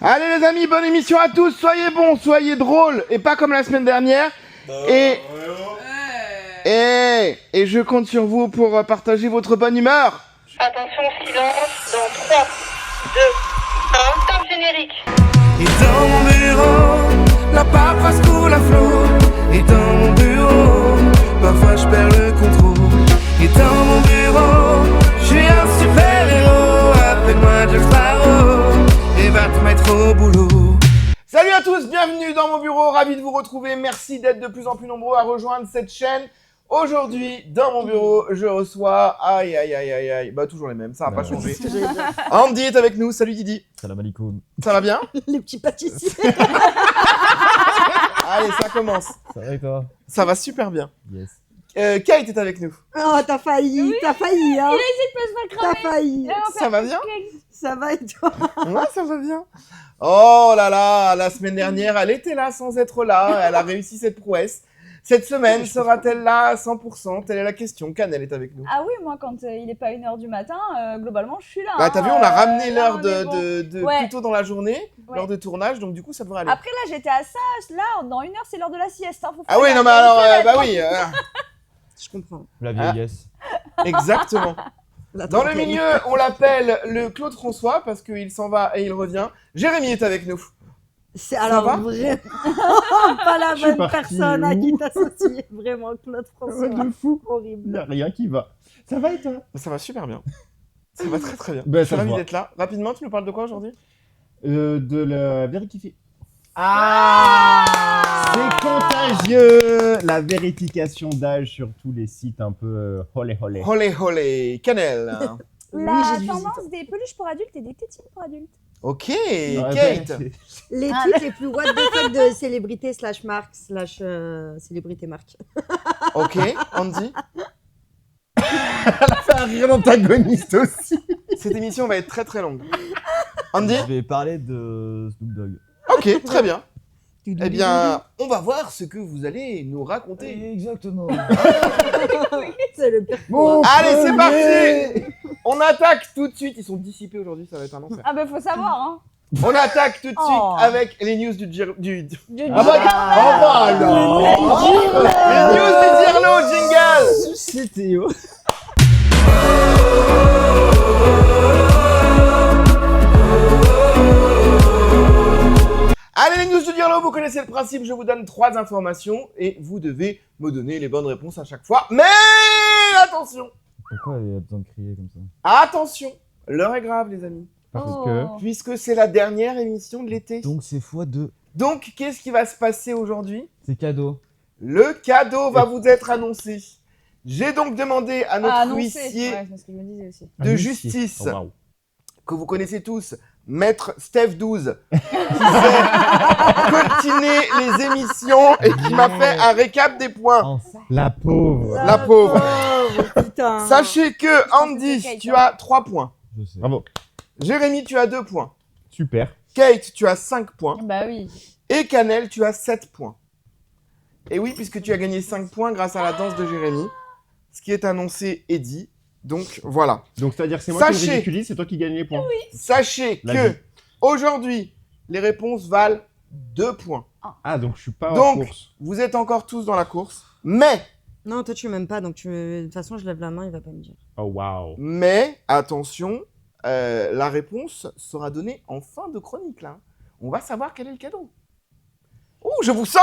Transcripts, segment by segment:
Allez les amis, bonne émission à tous, soyez bons, soyez drôles, et pas comme la semaine dernière. Et je compte sur vous pour partager votre bonne humeur. Attention, silence, dans 3, 2, 1, top générique. Et dans mon bureau, la paperasse coule à flot. Et dans mon bureau, parfois je perds le contrôle. Et dans mon bureau, je suis un super héros. Appelle-moi Jack Sparrow et va te mettre au boulot. Salut à tous, bienvenue dans mon bureau, ravi de vous retrouver. Merci d'être de plus en plus nombreux à rejoindre cette chaîne. Aujourd'hui, dans mon bureau, je reçois... Aïe. Bah, toujours les mêmes, ça n'a pas changé. Andy est avec nous, salut Didi. Salam alaikum. Ça va bien? Les petits pâtissiers. Allez, ça commence. Ça va et toi? Ça va super bien. Yes. Kate est avec nous. Oh, t'as failli, hein. Il a essayé de pas se faire T'as cramer. failli. Ça va bien? Ça va et toi? Ouais, ça va bien. Oh là là, la semaine dernière, elle était là sans être là. Elle a réussi cette prouesse. Cette semaine, sera-t-elle là à 100%? Telle est la question. Canel est avec nous. Ah oui, moi quand il n'est pas 1h du matin, globalement je suis là. Bah, t'as vu, on a ramené l'heure là, on est de Ouais. plus tôt dans la journée, Ouais. l'heure de tournage, donc du coup, ça devrait aller. Après là j'étais à ça, là dans 1h c'est l'heure de la sieste. Hein, faut Ah faire oui, gaffe. non, mais alors, bah oui, Je comprends. La vieillesse. exactement. La Dans le trentaine. milieu, on l'appelle le Claude François parce qu'il s'en va et il revient. Jérémy est avec nous. C'est va alors vraiment pas la Je suis bonne parti personne à où qui t'associer. Vraiment, Claude François. De fou. Horrible. Y'a rien qui va. Ça va et toi? Ça va super bien. Ça va très très bien. Bah, Je suis ça se ravi voit. d'être là. Rapidement, tu nous parles de quoi aujourd'hui? De la vérifier. Ah, c'est contagieux. La vérification d'âge sur tous les sites un peu holé. Holé holé, Canel. Oui, La j'ai vu tendance des peluches pour adultes et des tétines pour adultes. Ok, Ouais, Kate. ben, Les Ah, tweets les plus what the fuck de célébrités slash marques slash célébrité marque. Ok, Andy. c'est un rire d'antagoniste aussi. Cette émission va être très très longue. Andy. Je vais parler de Snoop Dogg. Ok, très bien. Eh bien, on va voir ce que vous allez nous raconter. Exactement. C'est le pire. Mon Allez, c'est premier. parti. On attaque tout de suite. Ils sont dissipés aujourd'hui, ça va être un enfer. Ah bah faut savoir hein. On attaque tout de suite Oh. avec les news du Ah bah alors. les news du Dirlo jingle. C'est Théo. Allez, les news du Dirlo, vous connaissez le principe. Je vous donne 3 informations et vous devez me donner les bonnes réponses à chaque fois. Mais attention, Pourquoi il y a besoin de crier comme ça? attention, l'heure est grave, les amis. Parce Oh. que. Puisque c'est la dernière émission de l'été. Donc c'est x2. Donc, qu'est-ce qui va se passer aujourd'hui? C'est cadeau. Le cadeau va vous être annoncé. J'ai donc demandé à notre Annoncer. huissier Ouais, c'est ce que je me disais aussi. de justice, Oh, waouh. que vous connaissez tous, Maître Steph 12, qui sait coltiner les émissions et qui m'a fait un récap des points. Enfin. La pauvre. La pauvre. Putain. Sachez que Andy, Kate, tu as 3 points. Je sais. Bravo. Jérémy, tu as 2 points. Super. Kate, tu as 5 points. Bah oui. Et Canel, tu as 7 points. Et oui, puisque tu as gagné 5 points grâce à la danse de Jérémy. Ce qui est annoncé est dit. Donc voilà. Donc c'est-à-dire que c'est moi qui Sachez- le ridiculise, c'est toi qui gagne les points. Sachez La que vie. aujourd'hui, les réponses valent 2 points. Ah donc je suis pas en Donc, course. vous êtes encore tous dans la course. Mais, Non, toi tu m'aimes pas, donc de toute façon je lève la main, il va pas me dire. Oh waouh. attention, la réponse sera donnée en fin de chronique là. On va savoir quel est le cadeau. Ouh, je vous sens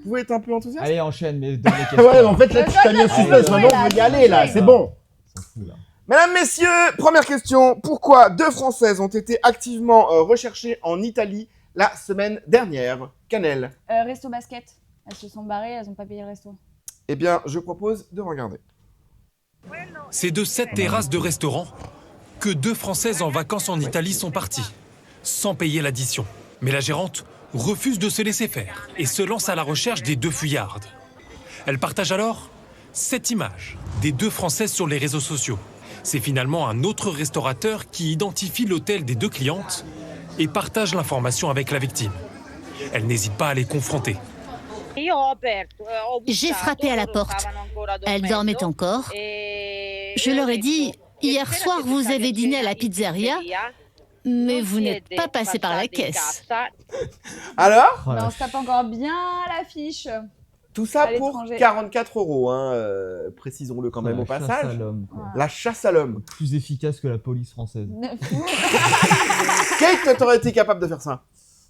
vous pouvez être un peu enthousiaste. Allez, enchaîne, mais donne les questions. Ouais, mais en fait là tu t'as mis un suspense, Allez, maintenant on veut y aller là, c'est bon. On s'en fout, là. Mesdames, messieurs, première question. Pourquoi 2 Françaises ont été activement recherchées en Italie la semaine dernière? Canel. Resto basket. Elles se sont barrées, elles ont pas payé le resto. Eh bien, je propose de regarder. C'est de cette terrasse de restaurant que 2 Françaises en vacances en Italie sont parties, sans payer l'addition. Mais la gérante refuse de se laisser faire et se lance à la recherche des 2 fuyardes. Elle partage alors cette image des 2 Françaises sur les réseaux sociaux. C'est finalement un autre restaurateur qui identifie l'hôtel des 2 clientes et partage l'information avec la victime. Elle n'hésite pas à les confronter. J'ai frappé à la porte. Elles dormaient encore. Je leur ai dit, hier soir, vous avez dîné à la pizzeria. Mais vous n'êtes pas passé par la caisse. Alors, Mais on se tape encore bien l'affiche. tout ça À pour l'étranger. 44 €, hein, précisons-le quand même au passage. La chasse à l'homme. Plus efficace que la police française. Kate, t'aurais été capable de faire ça.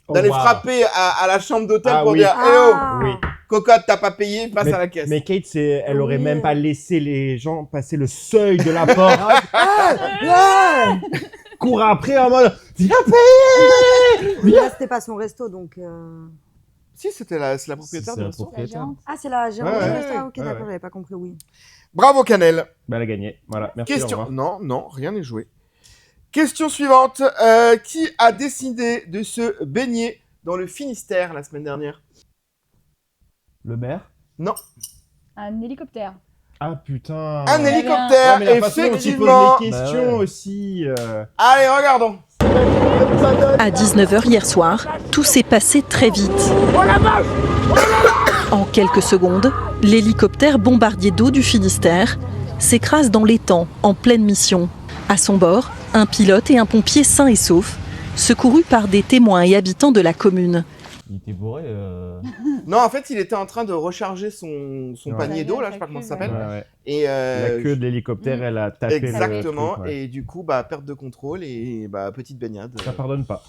Oh, D'aller wow. frapper à la chambre d'hôtel Ah pour oui. dire Eh oh, Oui. cocotte, t'as pas payé, passe à la caisse. Mais Kate, elle aurait Oui. même pas laissé les gens passer le seuil de la porte. Cours après en mode viens payer. Mais là, c'était pas son resto, donc. Si, c'est la propriétaire C'est du la restaurant. propriétaire. Ah, c'est la gérante Ouais, du ouais, resto. Ah, ok, ouais, d'accord, ouais. j'avais pas compris, oui. Bravo, Canel. Bah, elle a gagné. Voilà. Merci. Au Question. revoir. Non, rien n'est joué. Question suivante. Qui a décidé de se baigner dans le Finistère la semaine dernière? Le maire. Un hélicoptère. Ah putain. Un bien. hélicoptère, Ouais, mais la façon dont tu effectivement. poses les questions Bah ouais. aussi. Allez, regardons. À 19h hier soir, tout s'est passé très vite. En quelques secondes, l'hélicoptère bombardier d'eau du Finistère s'écrase dans l'étang en pleine mission. À son bord, un pilote et un pompier sains et saufs, secourus par des témoins et habitants de la commune. Il était bourré. Non, en fait, il était en train de recharger son Ouais. panier d'eau, là, je sais pas comment ça Ouais, s'appelle. ouais. Et La queue de l'hélicoptère, elle a tapé le exactement. truc, ouais. Et du coup, bah, perte de contrôle et bah, petite baignade. Ça pardonne pas.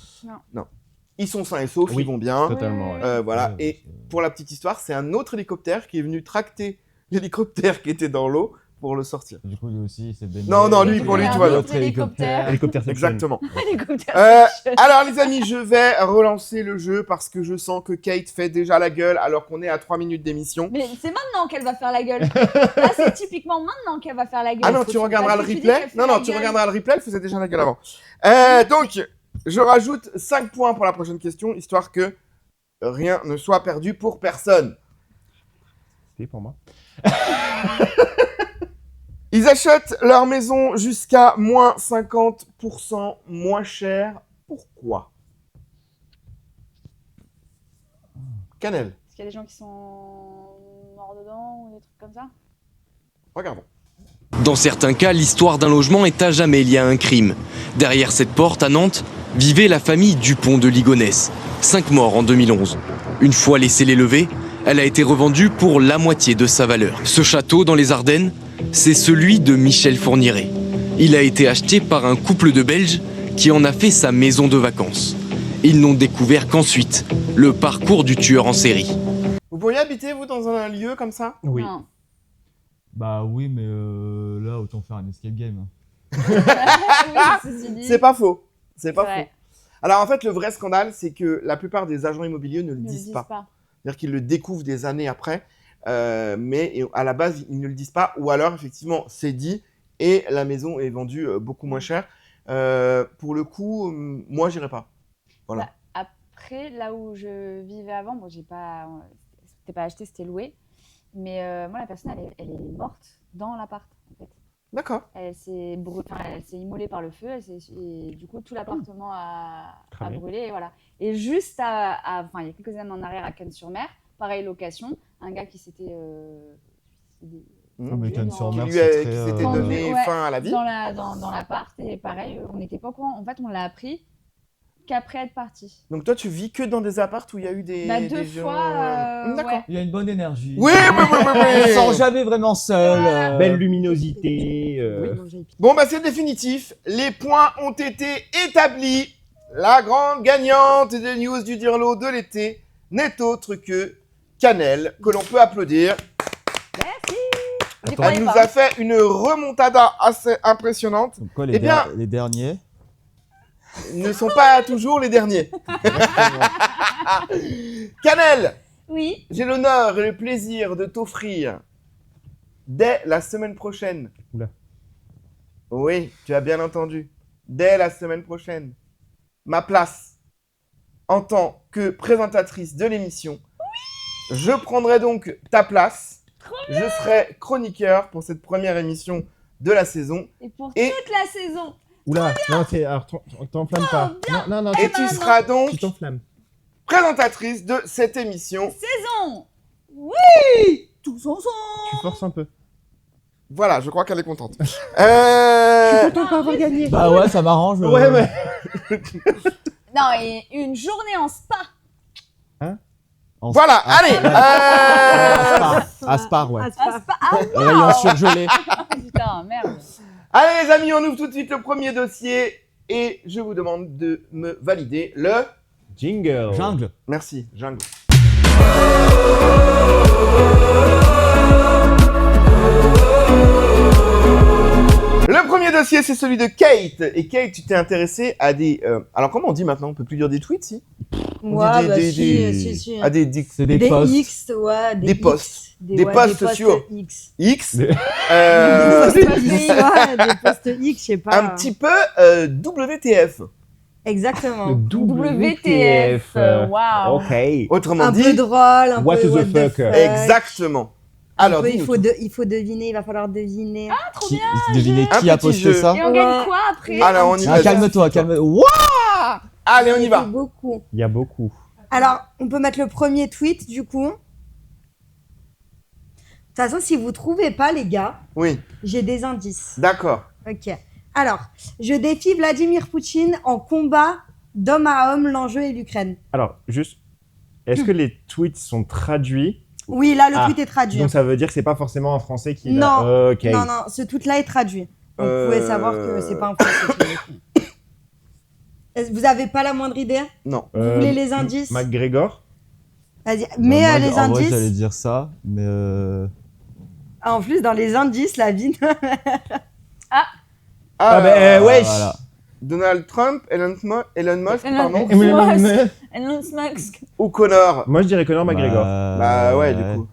Ils sont sains et saufs, Oui, ils vont bien. Totalement. Ouais. Voilà. Ouais, Et pour la petite histoire, c'est un autre hélicoptère qui est venu tracter l'hélicoptère qui était dans l'eau pour le sortir. Du coup, lui aussi, il s'est baigné. Non, lui, pour lui, Un tout va bien. autre hélicoptère. Hélicoptère section. Exactement. Hélicoptère. Alors les amis, je vais relancer le jeu parce que je sens que Kate fait déjà la gueule alors qu'on est à 3 minutes d'émission. Mais c'est maintenant qu'elle va faire la gueule. Là, c'est typiquement maintenant qu'elle va faire la gueule. Ah non, tu regarderas le Parce que tu dis replay. qu'elle fait Non, la tu gueule. regarderas le replay, elle faisait déjà la gueule avant. Donc, je rajoute 5 points pour la prochaine question, histoire que rien ne soit perdu pour personne. C'était pour moi. Ils achètent leur maison jusqu'à moins 50% moins cher. Pourquoi? Canel, Est-ce qu'il y a des gens qui sont morts dedans ou des trucs comme ça? regardons. Dans certains cas, l'histoire d'un logement est à jamais liée à un crime. Derrière cette porte, à Nantes, vivait la famille Dupont de Ligonnès. 5 morts en 2011. Une fois laissée l'élever, elle a été revendue pour la moitié de sa valeur. Ce château dans les Ardennes, c'est celui de Michel Fourniret. Il a été acheté par un couple de Belges qui en a fait sa maison de vacances. Ils n'ont découvert qu'ensuite le parcours du tueur en série. Vous pourriez habiter, vous, dans un lieu comme ça? Oui. Non. Bah oui, mais là, autant faire un escape game. Oui, ceci dit. C'est pas faux. C'est pas vrai. faux. Alors en fait, le vrai scandale, c'est que la plupart des agents immobiliers ne le Ils ne le disent pas. pas. C'est-à-dire qu'ils le découvrent des années après, mais à la base, ils ne le disent pas. Ou alors, effectivement, c'est dit et la maison est vendue beaucoup moins cher. Pour le coup, moi, j'irai pas. Voilà. Bah, après, là où je vivais avant, bon, c'était pas acheté, c'était loué. Mais moi, la personne, elle est morte dans l'appart, en fait. D'accord. Elle s'est immolée par le feu, et du coup, tout l'appartement a Cramé. brûlé, et voilà. Et juste enfin, il y a quelques années en arrière, à Cannes-sur-Mer, pareil, location, un gars qui s'était suicidé. mais Dans- Cannes-sur-Mer, Qui c'est lui très, s'était donné Ouais, fin à la vie. dans l'appart, et pareil, on n'était pas au courant. En fait, on l'a appris qu'après être parti. Donc toi, tu vis que dans des apparts où il y a eu des, Bah, des 2 gens, fois, D'accord. ouais. Il y a une bonne énergie. Oui. On se sent jamais vraiment seul. Belle luminosité. Bon, bah c'est définitif. Les points ont été établis. La grande gagnante des news du Dirlo de l'été n'est autre que Canel, que l'on peut applaudir. Merci. J'y Elle croyais nous pas. a fait une remontada assez impressionnante. Donc quoi, Eh bien- les derniers Ils ne sont pas toujours les derniers. Canel, Oui. j'ai l'honneur et le plaisir de t'offrir dès la semaine prochaine. Oula. Oui, tu as bien entendu. Dès la semaine prochaine. Ma place en tant que présentatrice de l'émission. Je prendrai donc ta place. Je serai chroniqueur pour cette première émission de la saison. Et pour Et- toute la saison. Oula, non, alors t'enflammes pas. Non, non, Et tu seras donc tu t'enflammes. présentatrice de cette émission. Saison. Oui. Tous ensemble. Tu forces un peu. Voilà, je crois qu'elle est contente. Content de pas avoir gagné. Bah ouais, ça m'arrange. Ouais, ouais. Non, et une journée en spa. Voilà, allez. Aspar, ouais. Ah, spa. Ah, Rayon surgelé. putain, merde. Allez les amis, on ouvre tout de suite le premier dossier et je vous demande de me valider le Jingle. Jungle. Merci, jungle. Le premier dossier, c'est celui de Kate. Et Kate, tu t'es intéressée à des... alors comment on dit maintenant? On peut plus dire des tweets, si? On Ouais, dit bah si. À des C'est des Des posts. X, ouais, Des posts. Des ouais, posts sur X. X. Des posts X, ouais, des posts X, je sais pas. Un petit peu WTF. Exactement. WTF. Waouh. Ok. Autrement Un dit... peu drôle, un What peu the what the fuck. fuck. Exactement. Alors, Il dis-nous faut, tout. il faut deviner, il va falloir deviner. Ah, trop Qui, bien. devinez Un qui a petit posté jeu. ça Et on gagne quoi après? Alors, on y va. Ah, calme-toi, calme-toi. Wouah. Allez, on y va. Beaucoup. Il y a beaucoup. Alors, on peut mettre le premier tweet, du coup. De toute façon, si vous trouvez pas, les gars, Oui, j'ai des indices. d'accord. Ok. Alors, je défie Vladimir Poutine en combat d'homme à homme, l'enjeu est l'Ukraine. Alors, juste, est-ce que les tweets sont traduits? Oui, là, le Ah, tweet est traduit. Donc ça veut dire que c'est pas forcément un français qui Non, l'a. Ok. non, non, ce tweet-là est traduit. Donc, vous pouvez savoir que c'est pas un français qui l'écrit. Vous avez pas la moindre idée? Non. Vous voulez les indices? McGregor. Vas-y, mets Bah, moi, les en vrai, j'allais indices. dire ça, mais En plus, dans les indices, la vie. Ah ben wesh. voilà. Donald Trump, Elon Musk, pardon, Elon Musk. ou Connor. Moi je dirais Conor McGregor. Bah ouais, du coup.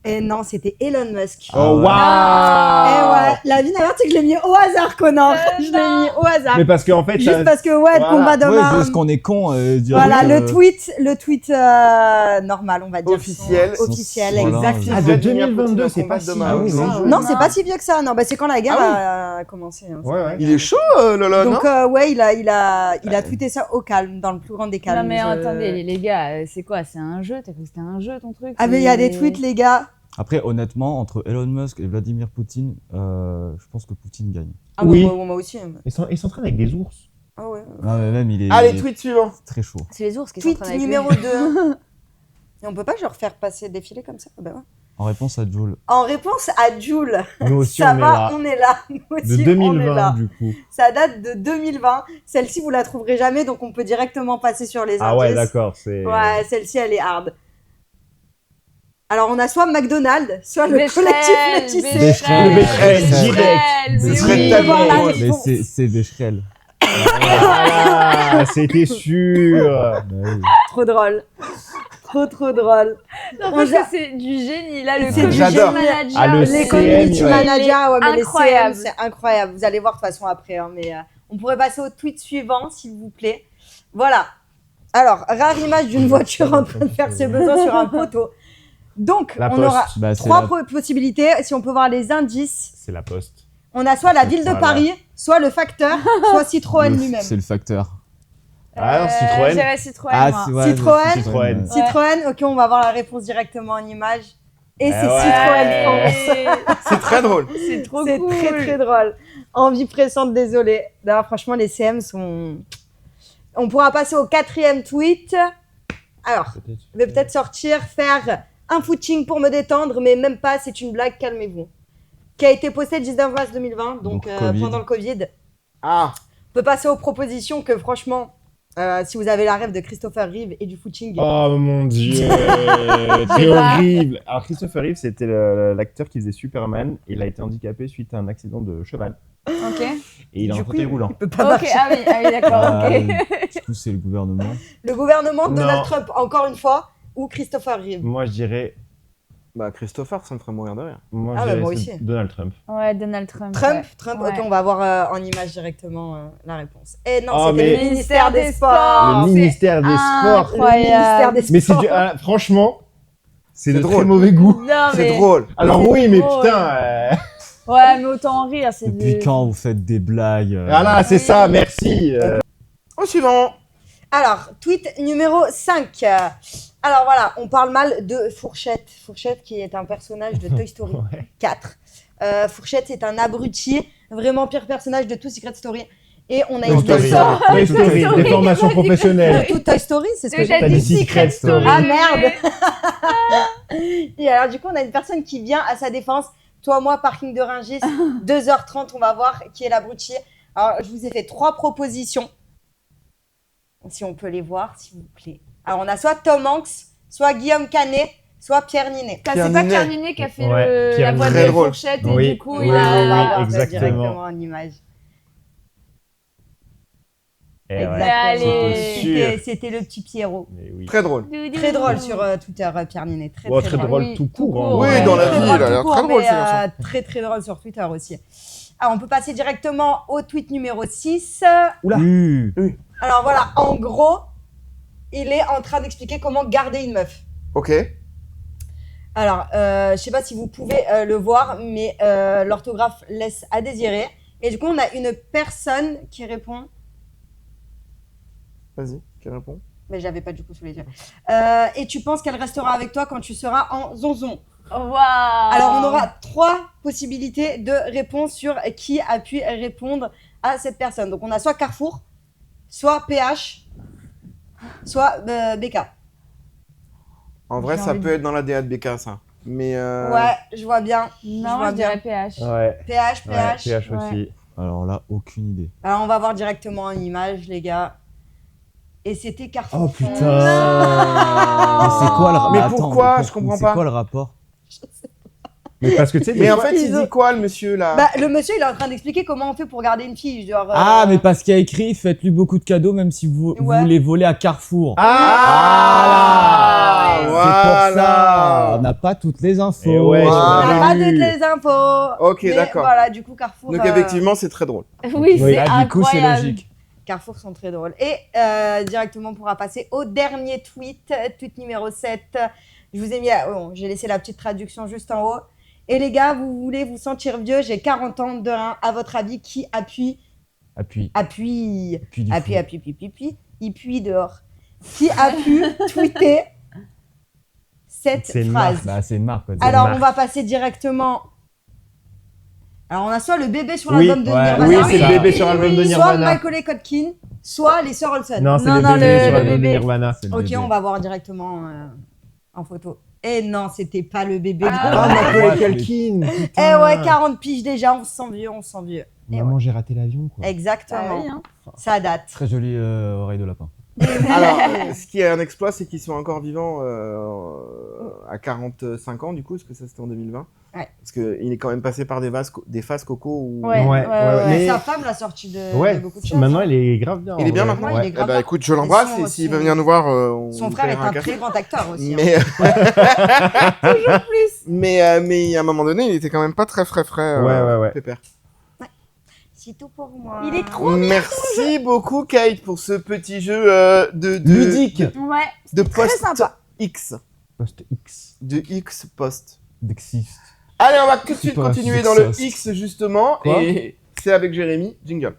Et non, c'était Elon Musk. Oh waouh. Et ouais, la vie d'ailleurs, c'est que je l'ai mis au hasard, Connor. Je l'ai mis au hasard. Mais parce qu'en fait, Juste parce que, ouais, le Voilà. combat d'homme Ouais, à juste homme. qu'on est con. Voilà, le tweet normal, on va dire. Officiel. Officiel, Voilà. exactement. Ah, de 2022, c'est pas si Ah vieux. oui, Non, c'est pas si vieux que ça. Non, bah, c'est quand la guerre Ah a commencé. hein. Ouais, ouais. Il est chaud, Lola, non? Donc, ouais, il a tweeté ça au calme, dans le plus grand des calmes. Non, mais attendez, les gars, c'est quoi? C'est un jeu? T'as cru que c'était un jeu, ton truc? Ah, mais il y a des tweets, les gars. Après, honnêtement, entre Elon Musk et Vladimir Poutine, je pense que Poutine gagne. Ah, Oui. moi aussi. Ils s'entraînent avec des ours. Ah, ouais. Non, mais même, il est. Allez, il est tweet suivant. très chaud. C'est les ours qui sont en Tweet train numéro 2. Et on peut pas genre faire passer défiler comme ça? Ah bah ouais. En réponse à Joel. En réponse à Joule, Nous aussi, ça on est va, là. on est là. Nous De aussi, on est 2020, là. du coup. Ça date de 2020. Celle-ci, vous la trouverez jamais, donc on peut directement passer sur les Ah indices. ouais, d'accord. C'est. Ouais, celle-ci, elle est hard. Alors, on a soit McDonald's, soit le Becherel, collectif métissé. Becherel. Le Becherel, direct. Ce Oui, serait tellement voilà, drôle. les Mais bons. c'est Becherel. Voilà, c'était sûr. Bah oui. Trop drôle. Trop drôle. Non, On parce que a- c'est du génie, là, le C'est community j'adore. manager. Ah, le Les CM, community ouais. managers, ouais, mais les Incroyable. CM, c'est incroyable. Vous allez voir de toute façon après. Hein, mais on pourrait passer au tweet suivant, s'il vous plaît. Voilà. Alors, rare image d'une voiture en train de faire ses besoins sur un poteau. Donc, La on Poste. aura Bah, c'est trois la- possibilités. Si on peut voir les indices, C'est la poste. on a soit la ville de Voilà. Paris, soit le facteur, soit Citroën lui-même. C'est le facteur. Ah, non, Citroën. J'irais Citroën, Ah, moi. c'est ouais, Citroën. Citroën. Citroën, ok, on va voir la réponse directement en image. Et c'est ouais. Citroën France. C'est très drôle. C'est trop C'est cool. très drôle. Envie pressante, désolé. D'ailleurs, franchement, les CM sont. On pourra passer au 4e tweet. Alors, je vais peut-être sortir, faire un footing pour me détendre, mais même pas, c'est une blague, calmez-vous. Qui a été posté le 19 mars 2020, donc Covid. pendant le Covid. Ah, On peut passer aux propositions que, franchement, si vous avez la rêve de Christopher Reeve et du footing. Oh mon dieu, c'est horrible. Alors Christopher Reeve, c'était l'acteur qui faisait Superman. Il a été handicapé suite à un accident de cheval. Ok. Et il est en Du coup, fauteuil roulant. Il peut pas Ok, marcher. ah oui, d'accord, Ah, ok. Du coup, c'est le gouvernement. Le gouvernement de Donald Non. Trump, encore une fois, ou Christopher Reeve. Moi je dirais, bah Christopher, ça me ferait mourir de rire. Ah, je dirais moi c'est aussi. Donald Trump. Ouais, Donald Trump. Trump, ouais. Trump, Ouais. ok, on va voir en image directement la réponse. Et non, Oh, c'était mais- le ministère des Sports. Le ministère des Sports. Le ministère des Mais c'est Sports. franchement, c'est de drôle. très mauvais goût. Non, C'est mais... drôle. Alors oui, mais drôle. putain. Ouais, mais autant en rire, c'est Depuis du... quand vous faites des blagues Voilà, c'est ça, merci. Au suivant. Alors, tweet numéro 5. Alors voilà, on parle mal de Fourchette. Fourchette qui est un personnage de Toy Story Ouais. 4. Fourchette, c'est un abruti, vraiment pire personnage de tout Secret Story. Et on a Toy une Story. personne... Toy Story, des formations professionnelles. Tout Toy Story, c'est ce que T'as dit Secret Story. Ah merde. Et alors du coup, on a une personne qui vient à sa défense. Toi, moi, parking de Rungis, 2h30, on va voir qui est l'abruti. Alors, je vous ai fait 3 propositions. Si on peut les voir, s'il vous plaît. Alors, on a soit Tom Hanks, soit Guillaume Canet, soit Pierre Ninet. C'est pas Pierre Ninet qui a fait Ouais, la Pierre voix Ninet. de Fourchette et Oui. du coup, Oui, il oui, a... oui, On va voir exactement. directement en image. Eh ouais. Allez. C'était le petit Pierrot. Mais oui. Très drôle. Très drôle sur Twitter, Pierre Ninet. Très, Oh, très très drôle Oui, tout tout court. court. hein. Oui, dans la vie, il a l'air tout court, très drôle, mais, ce garçon. très très drôle sur Twitter aussi. Alors, on peut passer directement au tweet numéro 6. Oula. Alors voilà, en gros, il est en train d'expliquer comment garder une meuf. Ok. Alors, je sais pas si vous pouvez le voir, mais l'orthographe laisse à désirer. Et du coup, on a une personne qui répond. Vas-y, qui répond? Mais j'avais pas du coup sous les yeux. Et tu penses qu'elle restera avec toi quand tu seras en zonzon. Waouh. Alors, on aura 3 possibilités de réponse sur qui a pu répondre à cette personne. Donc, on a soit Carrefour, soit PH, soit BK. En vrai, J'ai ça envie peut être dans la DA de BK, ça. Mais Ouais, je vois bien. Non, je dirais PH. Ouais. PH, Ouais, PH. PH aussi. Alors là, aucune idée. Alors, on va voir directement une image, les gars. Et c'était Carrefour. Oh putain. Mais c'est quoi le rapport? Mais pourquoi? Je comprends pas. C'est quoi le rapport? Mais parce que tu sais, Mais en fait, il dit quoi, le monsieur, là? Bah, le monsieur, il est en train d'expliquer comment on fait pour garder une fille. Genre, Ah, mais parce qu'il y a écrit, faites-lui beaucoup de cadeaux même si vous les volez à Carrefour. Ah, C'est voilà. pour ça. On n'a pas toutes les infos. Et ouais, on Ah. n'a pas toutes les infos. Ok, mais d'accord. Voilà, du coup, Carrefour. Donc, effectivement, c'est très drôle. Oui, c'est Là, du coup, c'est incroyable. logique. Carrefour sont très drôles. Et directement, on pourra passer au dernier tweet, tweet numéro 7. Je vous ai mis, j'ai laissé la petite traduction juste en haut. Et les gars, vous voulez vous sentir vieux, j'ai 40 ans de 1. À votre avis, qui appuie Appuie. Il pue dehors. Qui a pu tweeter cette C'est une phrase? marque. Bah, c'est une marque. quoi. Alors, marque. on va passer directement. Alors, on a soit le bébé sur Oui, l'album de ouais, Nirvana, Oui, c'est le bébé sur l'album de soit Nirvana. Macaulay Culkin, soit les sœurs Olsen. Non, c'est Non, le non, bébé le sur l'album de bébé. Nirvana. C'est le Ok, bébé. on va voir directement en photo. Et non, c'était pas le bébé. Ah, Ouais, Macaulay ouais, Culkin. Eh putain. ouais, 40 piges déjà, on se sent vieux, on se sent vieux. Et Maman, j'ai raté l'avion, quoi. Exactement. Ah oui, hein. Ça date. Très jolie oreille de lapin. Alors, ce qui est un exploit, c'est qu'ils sont encore vivants à 45 ans, du coup, parce que ça, c'était en 2020. Ouais. Parce qu'il est quand même passé par des phases coco où... Ouais, ouais, ouais. Mais- Sa femme l'a sorti de Ouais, beaucoup de choses. maintenant, il est grave bien. Il est bien en vrai. maintenant? Ouais, il est grave bah bien. écoute, je l'embrasse Et et son- s'il son- veut venir nous voir, on Son lui frère est paiera un café. très grand acteur aussi. hein. Mais... mais à un moment donné, il était quand même pas très frais, Ouais. pépère. C'est tout pour moi. Il est trop Merci beaucoup, Kate, pour ce petit jeu de Ludique. Ouais, de très post sympa. X. Post X. De X post. D'existe. Allez, on va tout de suite Pas continuer dans le Xhost. X, justement. Quoi Et c'est avec Jérémy. Jingle.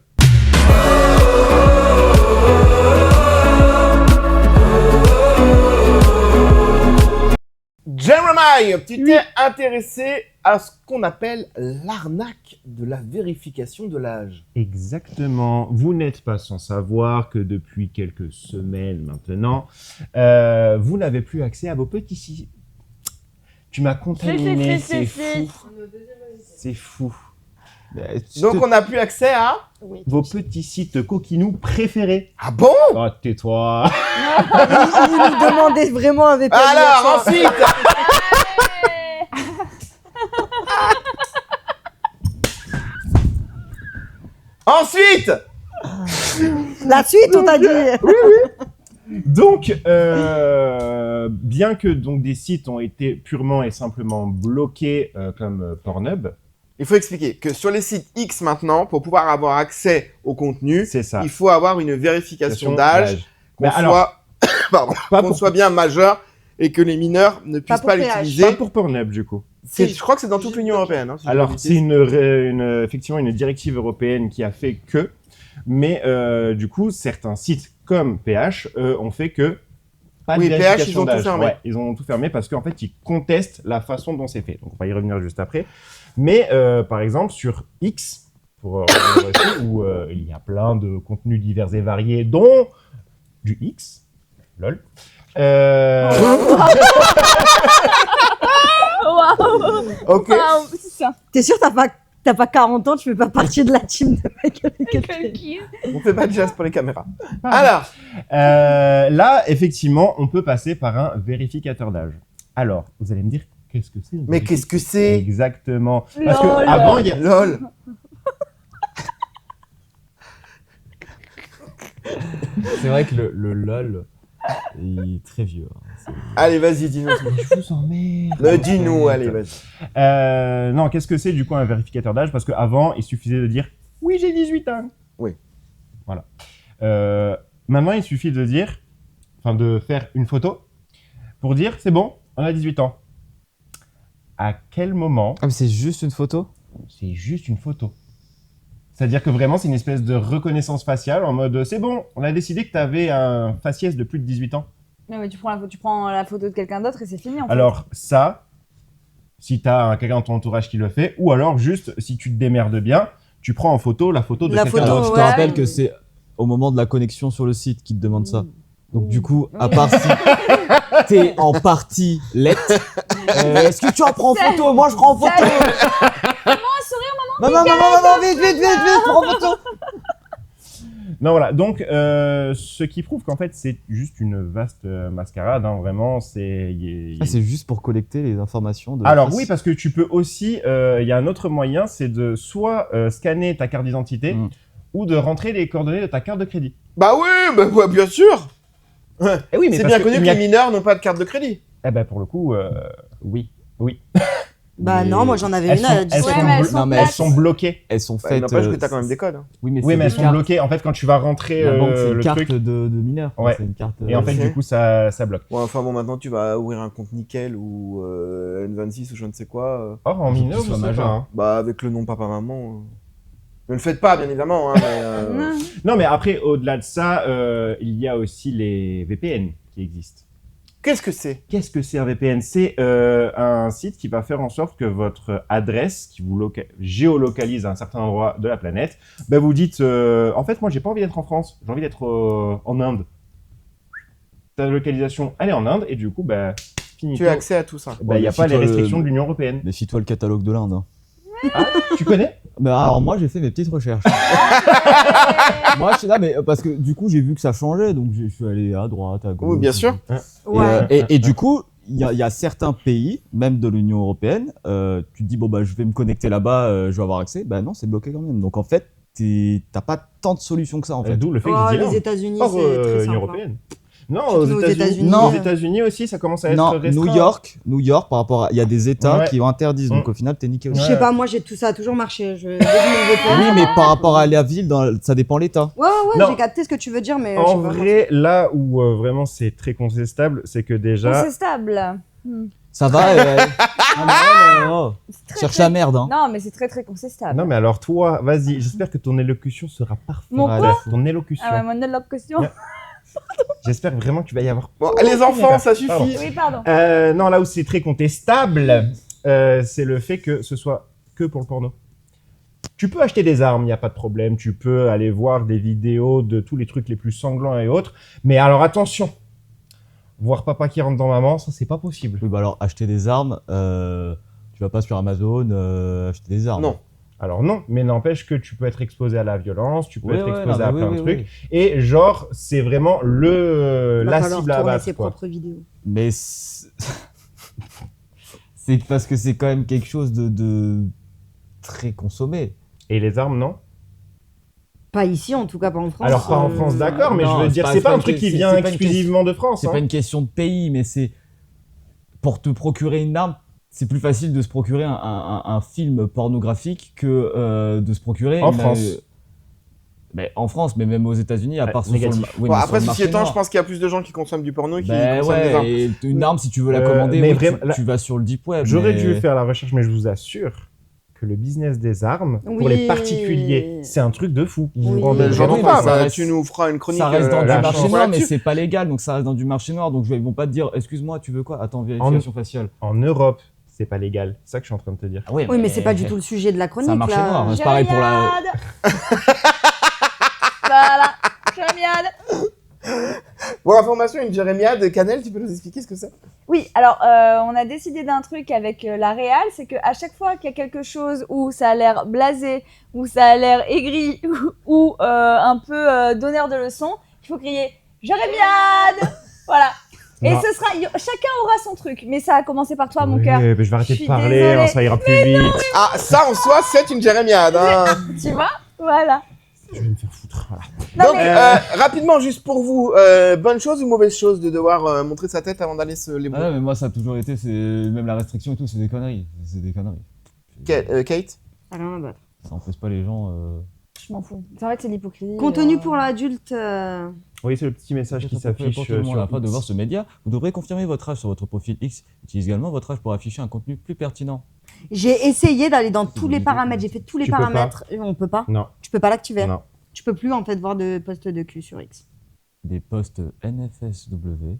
Jeremiah, tu t'es intéressé à ce qu'on appelle l'arnaque de la vérification de l'âge. Exactement. Vous n'êtes pas sans savoir que depuis quelques semaines maintenant, vous n'avez plus accès à vos petits sites. Tu m'as contaminé, c'est fou. C'est fou. Donc on n'a plus accès à... Vos petits sites coquinous préférés. Ah bon? Oh, tais-toi. Il nous demandait vraiment un VPN. Alors, ensuite Ensuite La suite, on t'a dit. Donc, bien que donc, des sites ont été purement et simplement bloqués comme Pornhub, il faut expliquer que sur les sites X maintenant, pour pouvoir avoir accès au contenu, c'est ça. il faut avoir une vérification d'âge, qu'on Mais alors, soit, pardon, pas qu'on pour- soit bien majeur et que les mineurs ne puissent pas pour PH. l'utiliser. pas pour Pornhub du coup. Je crois que c'est dans toute l'Union européenne. Hein, si je Alors, dis c'est effectivement une directive européenne qui a fait que, mais du coup, certains sites comme PH ont fait que pas de Oui, PH, vérification ils ont tout d'âge. fermé. Ouais, ils ont tout fermé parce qu'en fait, ils contestent la façon dont c'est fait. Donc, on va y revenir juste après. Mais par exemple, sur X, pour revenir dessus, où il y a plein de contenus divers et variés, dont du X, lol. Waouh. Ok. Waouh, c'est ça. T'es sûr t'as pas 40 ans, tu fais pas partie de la team de Michael Keaton. On fait pas de jazz pour les caméras. Alors, là, effectivement, on peut passer par un vérificateur d'âge. Alors, vous allez me dire, qu'est-ce que c'est? mais qu'est-ce que c'est? Exactement. Parce que Lol. avant, il y a... LOL. C'est vrai que le LOL est très vieux. Hein. Allez, vas-y, dis-nous. Je vous emmerde. Dis-nous, allez, vas-y. Non, qu'est-ce que c'est du coup un vérificateur d'âge? Parce qu'avant, il suffisait de dire « Oui, j'ai 18 ans ». Oui. Voilà. Maintenant, il suffit de dire, enfin de faire une photo pour dire « C'est bon, on a 18 ans ». À quel moment? Ah, mais c'est juste une photo? C'est juste une photo. C'est-à-dire que vraiment, c'est une espèce de reconnaissance faciale en mode « C'est bon, on a décidé que tu avais un faciès de plus de 18 ans ». Non, mais tu prends la photo de quelqu'un d'autre et c'est fini en fait. Alors ça, si tu as quelqu'un dans ton entourage qui le fait, ou alors juste, si tu te démerdes bien, tu prends en photo la photo de La quelqu'un photo, d'autre. Alors, je te rappelle que c'est au moment de la connexion sur le site qui te demande ça. Donc du coup, à part si t'es en partie lettre, est-ce que tu en prends en photo? Moi, je prends en photo. Maman, sourire, maman. Maman, vite, prends en photo. Non, voilà. Donc, ce qui prouve qu'en fait, c'est juste une vaste mascarade. Hein, vraiment, c'est... Ah, c'est juste pour collecter les informations de... Alors oui, parce que tu peux aussi... Il y a un autre moyen, c'est de soit scanner ta carte d'identité ou de rentrer les coordonnées de ta carte de crédit. Bah oui, bah, ouais, bien sûr. Eh oui, mais c'est parce bien connu que il y a- les mineurs n'ont pas de carte de crédit. Eh ben, pour le coup, oui. Bah Mais non, moi j'en avais Elles une sont, à elles 17 sont Ouais, ans. mais elles blo- sont non, mais plates. elles sont bloquées. Elles sont Bah, faites... n'empêche que t'as quand même des codes. Hein. Oui, mais Oui, mais elles des sont cartes. bloquées. En fait, quand tu vas rentrer La banque, c'est le une carte truc... de mineur. Ouais. C'est une carte... Et en fait, Ok. du coup, ça bloque. Ouais, enfin bon, maintenant tu vas ouvrir un compte nickel ou N26 ou je ne sais quoi. Or, en mineur, qu'il je soit sais majeur. pas. Hein. Bah avec le nom papa-maman. Ne le faites pas, bien évidemment. Hein, mais, Non, mais après, au-delà de ça, il y a aussi les VPN qui existent. Qu'est-ce que c'est? Qu'est-ce que c'est un VPN? C'est un site qui va faire en sorte que votre adresse, qui vous géolocalise à un certain endroit de la planète, bah vous dites en fait, moi, j'ai pas envie d'être en France, j'ai envie d'être en Inde. Ta localisation, elle est en Inde, et du coup, bah, finito. Tu as accès à tout ça. Bah, il n'y a pas les Méfie-toi restrictions de l'Union Européenne. Méfie-toi le catalogue de l'Inde. Hein. Ah, tu connais? Mais alors moi j'ai fait mes petites recherches. Moi je suis là mais parce que du coup j'ai vu que ça changeait donc je suis allé à droite, à gauche. Oui, bien sûr. Et du coup il y a certains pays, même de l'Union Européenne, tu te dis bon bah je vais me connecter là-bas, je vais avoir accès. Bah non c'est bloqué quand même. Donc en fait t'as pas tant de solutions que ça en fait. D'où le fait Oh, que je dis les là. États-Unis, Hors, c'est très simple. Union hein. Européenne. Non, Surtout aux États-Unis. Non. Aux États-Unis aussi, ça commence à être Non, restreint. New York, par rapport à, il y a des États Ouais. qui interdisent, donc au final t'es niqué aussi. Je sais pas, moi j'ai tout ça a toujours marché. Je... dès que mon VPN, Oui, mais par rapport à la ville, ça dépend l'État. Ouais, Non. j'ai capté ce que tu veux dire, mais je En sais pas. vrai, là où vraiment c'est très contestable, c'est que déjà... C'est stable. Ça va Cherche la merde, hein. Non, mais c'est très très contestable. Non mais alors toi, vas-y, j'espère que ton élocution sera parfaite. Mon quoi? Ton élocution. Ah ouais, mon élocution. Ouais. J'espère vraiment que tu vas y avoir... Bon, les enfants, ça suffit. Pardon. Oui, pardon. Non, là où c'est très contestable, c'est le fait que ce soit que pour le porno. Tu peux acheter des armes, il n'y a pas de problème. Tu peux aller voir des vidéos de tous les trucs les plus sanglants et autres. Mais alors attention, voir papa qui rentre dans maman, ça c'est pas possible. Oui, bah alors acheter des armes, tu vas pas sur Amazon acheter des armes. Non. Alors non, mais n'empêche que tu peux être exposé à la violence, tu peux Oui, être ouais, exposé non, à mais plein oui, de oui, trucs. Et genre, c'est vraiment la cible à tourner abattre. ses quoi. propres vidéos. Mais c'est parce que c'est quand même quelque chose de très consommé. Et les armes, non? Pas ici, en tout cas, pas en France. Alors pas en France, d'accord, mais Non, je veux c'est dire, pas- c'est c'est pas pas un une truc qui question- vient c'est pas une exclusivement de France. C'est hein. pas une question de pays, mais c'est pour te procurer une arme. C'est plus facile de se procurer un film pornographique que de se procurer En une- France. Mais en France, mais même aux États-Unis, à part sur le, négatif. oui, Bon, mais après, sur le ceci marché étant, noir. je pense qu'il y a plus de gens qui consomment du porno qui Ben consomment des armes. ouais, et une arme, si tu veux la commander, mais oui, vraiment, là- tu vas sur le deep web. J'aurais mais- dû faire la recherche, mais je vous assure que le business des armes, pour Oui. les particuliers, c'est un truc de fou. Vous vous Oui. rendez Mais J'en compte oui, pas, mais ça bah, reste- tu nous feras une chronique. Ça reste dans du la marché chance noir, mais là-dessus. c'est pas légal, donc ça reste dans du marché noir. Donc ils vont pas te dire, excuse-moi, tu veux quoi? Attends, vérification faciale. En Europe, c'est pas légal. C'est ça que je suis en train de te dire. Oui, mais c'est pas du tout le sujet de la chronique. C'est un marché là. noir. C'est pareil pour la. Voilà, jérémiade. Pour information, une jérémiade, Canel, tu peux nous expliquer ce que c'est? Oui, alors on a décidé d'un truc avec la réal, c'est qu'à chaque fois qu'il y a quelque chose où ça a l'air blasé, où ça a l'air aigri, ou un peu donneur de leçons, il faut crier « Jérémiade !» Voilà. Et Non. ce sera, chacun aura son truc, mais ça a commencé par toi, mon Ouais, cœur. mais je vais arrêter suis de parler, désolée. ça ira plus vite. Ah, ça en soi, c'est une jérémiade. Hein. Tu vois? Voilà. Je vais me faire foutre. Voilà. Donc, mais- rapidement, juste pour vous, bonne chose ou mauvaise chose de devoir montrer sa tête avant d'aller se les Ah ouais, mais moi ça a toujours été, c'est même la restriction et tout, c'est des conneries. C'est des conneries. Kate? Rien à battre. Ça empêche pas les gens. Je m'en fous. En fait, c'est l'hypocrisie. Contenu pour l'adulte. Oui, c'est le petit message qui s'affiche Pour tout le monde, sur afin de X. voir ce média, vous devrez confirmer votre âge sur votre profil X. Utilisez également votre âge pour afficher un contenu plus pertinent. J'ai essayé d'aller dans tous les paramètres. J'ai fait tous les Tu peux paramètres. On peut pas. Non. Tu peux pas l'activer. Non. Tu peux plus en fait voir de posts de cul sur X. Des posts NFSW.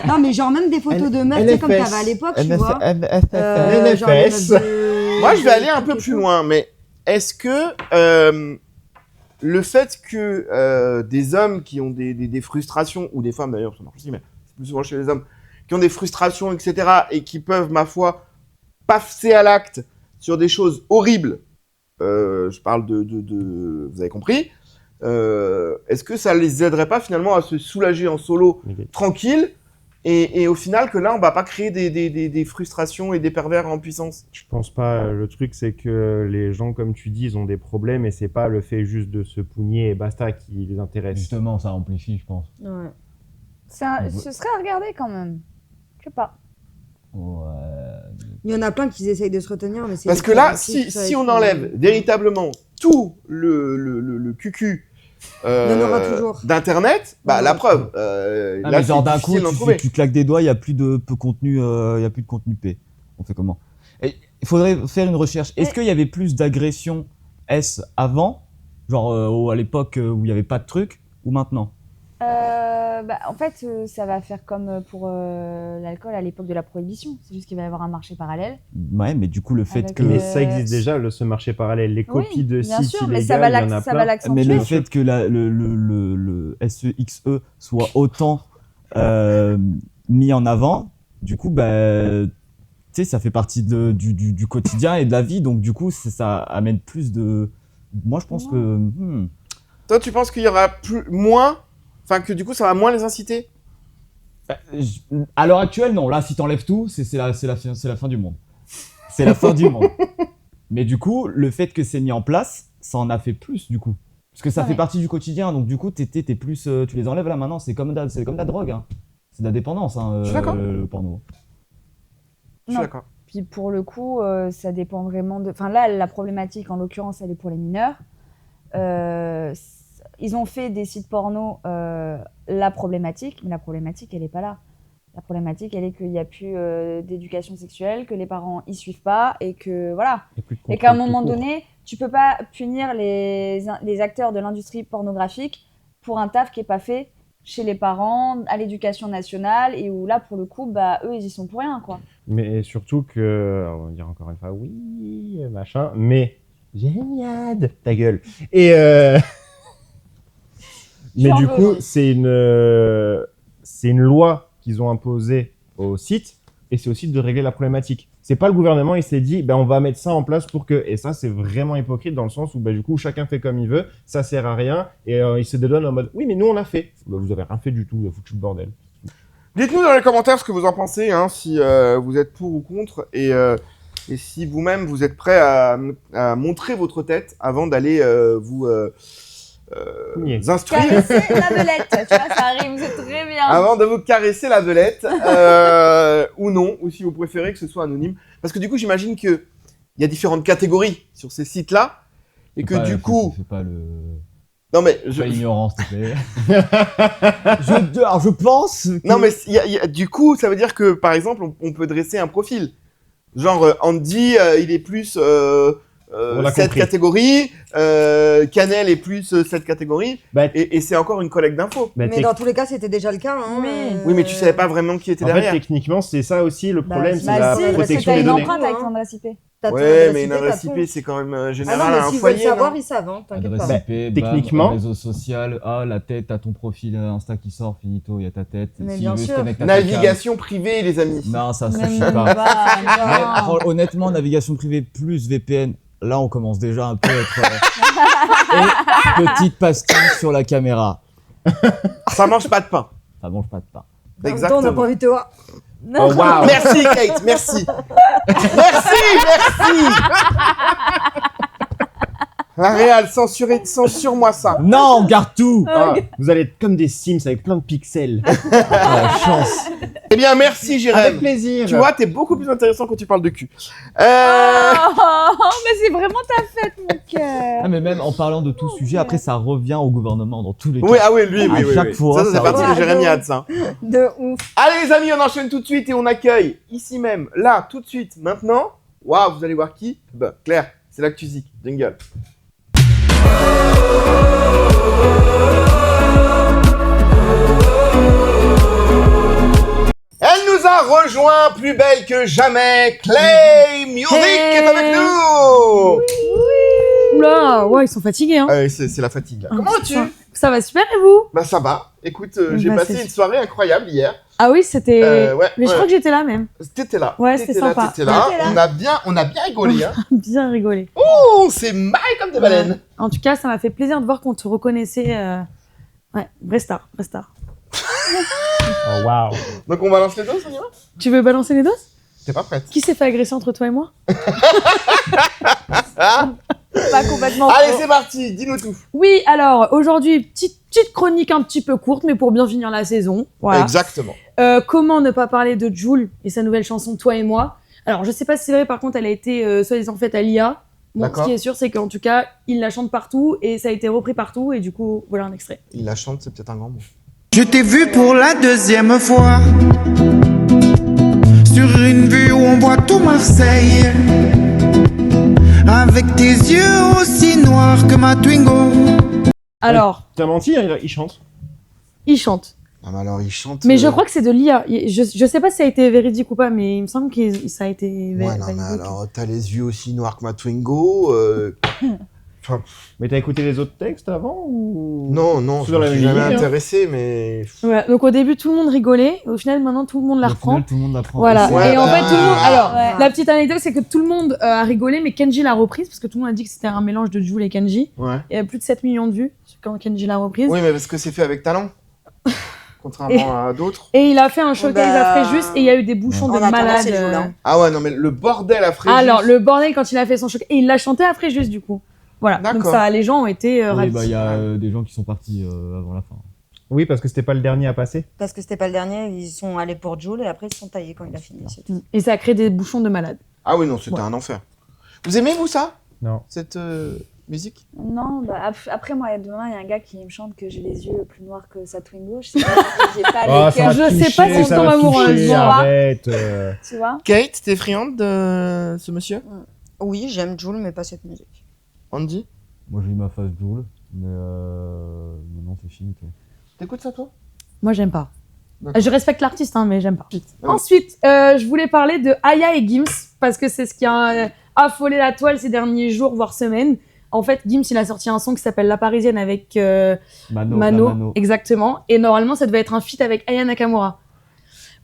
Non, mais genre même des photos de meufs, tu sais, comme t'avais à l'époque, tu vois. genre les NFS. meufs de- Moi, je vais aller un peu plus loin, mais est-ce que le fait que des hommes qui ont des frustrations, ou des femmes d'ailleurs, ça marche aussi, mais c'est plus souvent chez les hommes, qui ont des frustrations, etc., et qui peuvent, ma foi, passer à l'acte sur des choses horribles, je parle de vous avez compris, est-ce que ça les aiderait pas finalement à se soulager en solo, tranquille, et au final que là, on va pas créer des frustrations et des pervers en puissance? Je pense pas. Le truc, c'est que les gens, comme tu dis, ils ont des problèmes et c'est pas le fait juste de se pougner et basta qui les intéresse. Justement, ça amplifie, je pense. Ouais. Ce serait à regarder quand même. Je sais pas. Ouais. Il y en a plein qui essayent de se retenir, mais c'est. Parce que là, si on enlève véritablement tout le cucu Il y en aura toujours. d'internet, bah la preuve, Ah, là mais genre c'est d'un coup, difficile d'en tu, trouver. tu claques des doigts, il y a plus de contenu, il y a plus de contenu P. On fait comment? Et il faudrait faire une recherche. Est-ce qu'il y avait plus d'agressions S avant, genre à l'époque où il y avait pas de truc, ou maintenant? En fait, ça va faire comme pour l'alcool à l'époque de la prohibition. C'est juste qu'il va y avoir un marché parallèle. Ouais, mais du coup le fait Avec, que. Mais ça existe déjà, ce marché parallèle. Les copies de bien sites sûr, mais illégaux, ça va il y en a ça va plein. l'accentuer. Mais le fait que le SEXE soit autant mis en avant, du coup, bah, tu sais, ça fait partie du quotidien et de la vie, donc du coup, ça amène plus de. Moi, je pense que. Toi, tu penses qu'il y aura moins, enfin que du coup, ça va moins les inciter? À l'heure actuelle, non. Là, si t'enlèves tout, c'est la fin du monde. C'est la fin du monde. Mais du coup, le fait que c'est mis en place, ça en a fait plus, du coup. Parce que ça fait partie du quotidien, donc du coup, t'es plus, tu les enlèves là maintenant, c'est comme de la drogue, hein. C'est de la dépendance, hein, Je suis d'accord. le porno. Je suis d'accord. Puis pour le coup, ça dépend vraiment de. Enfin là, la problématique, en l'occurrence, elle est pour les mineurs. Ils ont fait des sites porno la problématique, mais la problématique, elle n'est pas là. La problématique, elle est qu'il n'y a plus d'éducation sexuelle, que les parents y suivent pas, et que voilà. Et qu'à un moment donné, tu peux pas punir les acteurs de l'industrie pornographique pour un taf qui est pas fait chez les parents, à l'éducation nationale, et où là, pour le coup, bah eux, ils y sont pour rien, quoi. Mais surtout que, on va dire encore une fois, oui, machin, mais génial, ta gueule. Et mais du coup, c'est une loi qu'ils ont imposée au site, et c'est aussi de régler la problématique. C'est pas le gouvernement, il s'est dit, ben on va mettre ça en place pour que, et ça c'est vraiment hypocrite dans le sens où ben, du coup chacun fait comme il veut, ça sert à rien, et il se dédonne en mode, oui mais nous on a fait. Ben, vous avez rien fait du tout, vous avez foutu le bordel. Dites-nous dans les commentaires ce que vous en pensez, hein, si vous êtes pour ou contre, et si vous-même vous êtes prêt à montrer votre tête avant d'aller vous instruire. Caresser la belette, tu vois, ça arrive, c'est très bien. Avant de vous caresser la belette, ou non, ou si vous préférez que ce soit anonyme. Parce que du coup, j'imagine qu'il y a différentes catégories sur ces sites-là, et que du coup... Fais pas le... Non mais... Pas l'ignorance, s'il te plaît. Alors je pense que... Non mais du coup, ça veut dire que, par exemple, on peut dresser un profil. Genre, Andy, il est plus On a cette compris. catégorie, Canel est plus cette catégorie, et c'est encore une collecte d'infos. Mais dans tous les cas, c'était déjà le cas. Hein, Oui, mais tu savais pas vraiment qui était En derrière. fait, techniquement, c'est ça aussi le problème, c'est Bah la si, parce que protection t'as des une données. empreinte avec ton adresse IP. Ouais, mais une adresse IP, c'est quand même Ah général non, à mais un s'ils veulent foyer. savoir, non ils savent, hein, t'inquiète Adresse pas. IP, techniquement- réseau social, la tête, t'as ton profil Insta qui sort, finito, il y a ta tête. Mais S'il bien veut se sûr. connecter à ta Navigation privée, les amis. cam- Non, ça Même suffit pas, pas. non. Mais, honnêtement, navigation privée plus VPN, là on commence déjà un peu à être. Et petite pastille sur la caméra. Ça mange pas de pain. Ça mange pas de pain. En même temps, on Exactement. n'a pas envie de te voir. Oh waouh. Merci Kate, merci. merci. La Réal, censure-moi ça. Non, on garde tout. Ah, vous allez être comme des Sims avec plein de pixels. La chance. Eh bien, merci Jérém. Avec plaisir. Tu vois, t'es beaucoup plus intéressant quand tu parles de cul. Oh, mais c'est vraiment ta fête, mon cœur. Ah, mais même en parlant de tout sujet, après ça revient au gouvernement dans tous les cas. Oui, ah oui, lui, À oui. chaque fois, Ça, c'est ça parti de revient. Jérémy Hads, hein. De ouf. Allez les amis, on enchaîne tout de suite et on accueille ici même, là, tout de suite, maintenant. Waouh, vous allez voir qui? Bah, Claire, c'est là que tu zik. Jingle. Elle nous a rejoint plus belle que jamais. Clay Music est avec nous. Oula, ouais, ils sont fatigués, hein. C'est la fatigue là. Ah, Comment c'est vas-tu? Ça va super et vous? Bah ça va. Écoute, j'ai Bah, passé c'est- une soirée incroyable hier. Ah oui, c'était. Ouais, Mais je ouais. crois que j'étais là même. T'étais là. Ouais, T'étais c'était là, sympa. T'étais là. T'étais là. On a bien rigolé. Hein. Bien rigolé. Oh, c'est marré comme des baleines. En tout cas, ça m'a fait plaisir de voir qu'on te reconnaissait. Ouais, vraie star, vraie star. Oh waouh. Donc on balance les doses, on y va? Tu veux balancer les doses? T'es pas prête? Qui s'est fait agresser entre toi et moi? Pas complètement. Allez, c'est parti, dis-nous tout. Oui, alors aujourd'hui, petite chronique un petit peu courte, mais pour bien finir la saison. Voilà. Exactement. Comment ne pas parler de Jul et sa nouvelle chanson Toi et moi. Alors, je sais pas si c'est vrai, par contre, elle a été soi-disant faite à l'IA. Bon, ce D'accord. qui est sûr, c'est qu'en tout cas, il la chante partout et ça a été repris partout. Et du coup, voilà un extrait. Il la chante, c'est peut-être un grand mot. Je t'ai vu pour la deuxième fois sur une vue où on voit tout Marseille, avec tes yeux aussi noirs que ma Twingo. Alors, T'as menti, il chante. il chante. Ah, mais alors il chante. Mais je crois que c'est de l'IA. Je sais pas si ça a été véridique ou pas, mais il me semble que ça a été Ouais, non, mais véridique. alors t'as les yeux aussi noirs que ma Twingo. Enfin, Mais t'as écouté les autres textes avant ou non, C'est je dans me la suis même jamais lignée, hein. intéressé, mais. Ouais, donc au début, tout le monde rigolait. Au final, maintenant, tout le monde la Au reprend. final, tout le monde l'apprend. Voilà. Ouais, et en bah, fait, tout le monde. Alors, ouais. la petite anecdote, c'est que tout le monde a rigolé, mais Kenji l'a reprise parce que tout le monde a dit que c'était un mélange de Jul et Kenji. Ouais. Il y a plus de 7 millions de vues quand Kenji l'a reprise. Oui, mais parce que c'est fait avec talent. Contrairement à d'autres. Et il a fait un showcase Bah, à Fréjus et il y a eu des bouchons En de attendant, malades. c'est Jul, hein. Ah ouais, non, mais le bordel à Fréjus. Alors, le bordel quand il a fait son showcase. Et il l'a chanté à Fréjus, du coup. Voilà. Donc, D'accord. ça, les gens ont été Oui, ravis. bah il y a des gens qui sont partis avant la fin. Oui, parce que c'était pas le dernier à passer. Parce que c'était pas le dernier, ils sont allés pour Jul et après ils se sont taillés quand il a fini. c'est tout. Et ça a créé des bouchons de malades. Ah oui, non, c'était Ouais. un enfer. Vous aimez, vous, ça? Non. Cette musique? Non, bah, après moi, demain, il y a un gars qui me chante que j'ai les yeux plus noirs que sa Twingo. Je sais pas, j'ai pas Oh, les ça va cœurs. Je sais pas toucher, si ça on va tombe amoureux, toucher, tu vois. arrête. Tu vois? Kate, t'es friande de ce monsieur? Oui, j'aime Jul, mais pas cette musique. Andy? Moi j'ai eu ma phase Joule, mais maintenant c'est fini. Quoi. T'écoutes ça, toi? Moi, j'aime pas. D'accord. Je respecte l'artiste, hein, mais j'aime pas. Ah oui. Ensuite, je voulais parler de Aya et Gims, parce que c'est ce qui a affolé la toile ces derniers jours, voire semaines. En fait, Gims, il a sorti un son qui s'appelle La Parisienne avec Mano, Mano, la Mano. exactement. Et normalement, ça devait être un feat avec Aya Nakamura.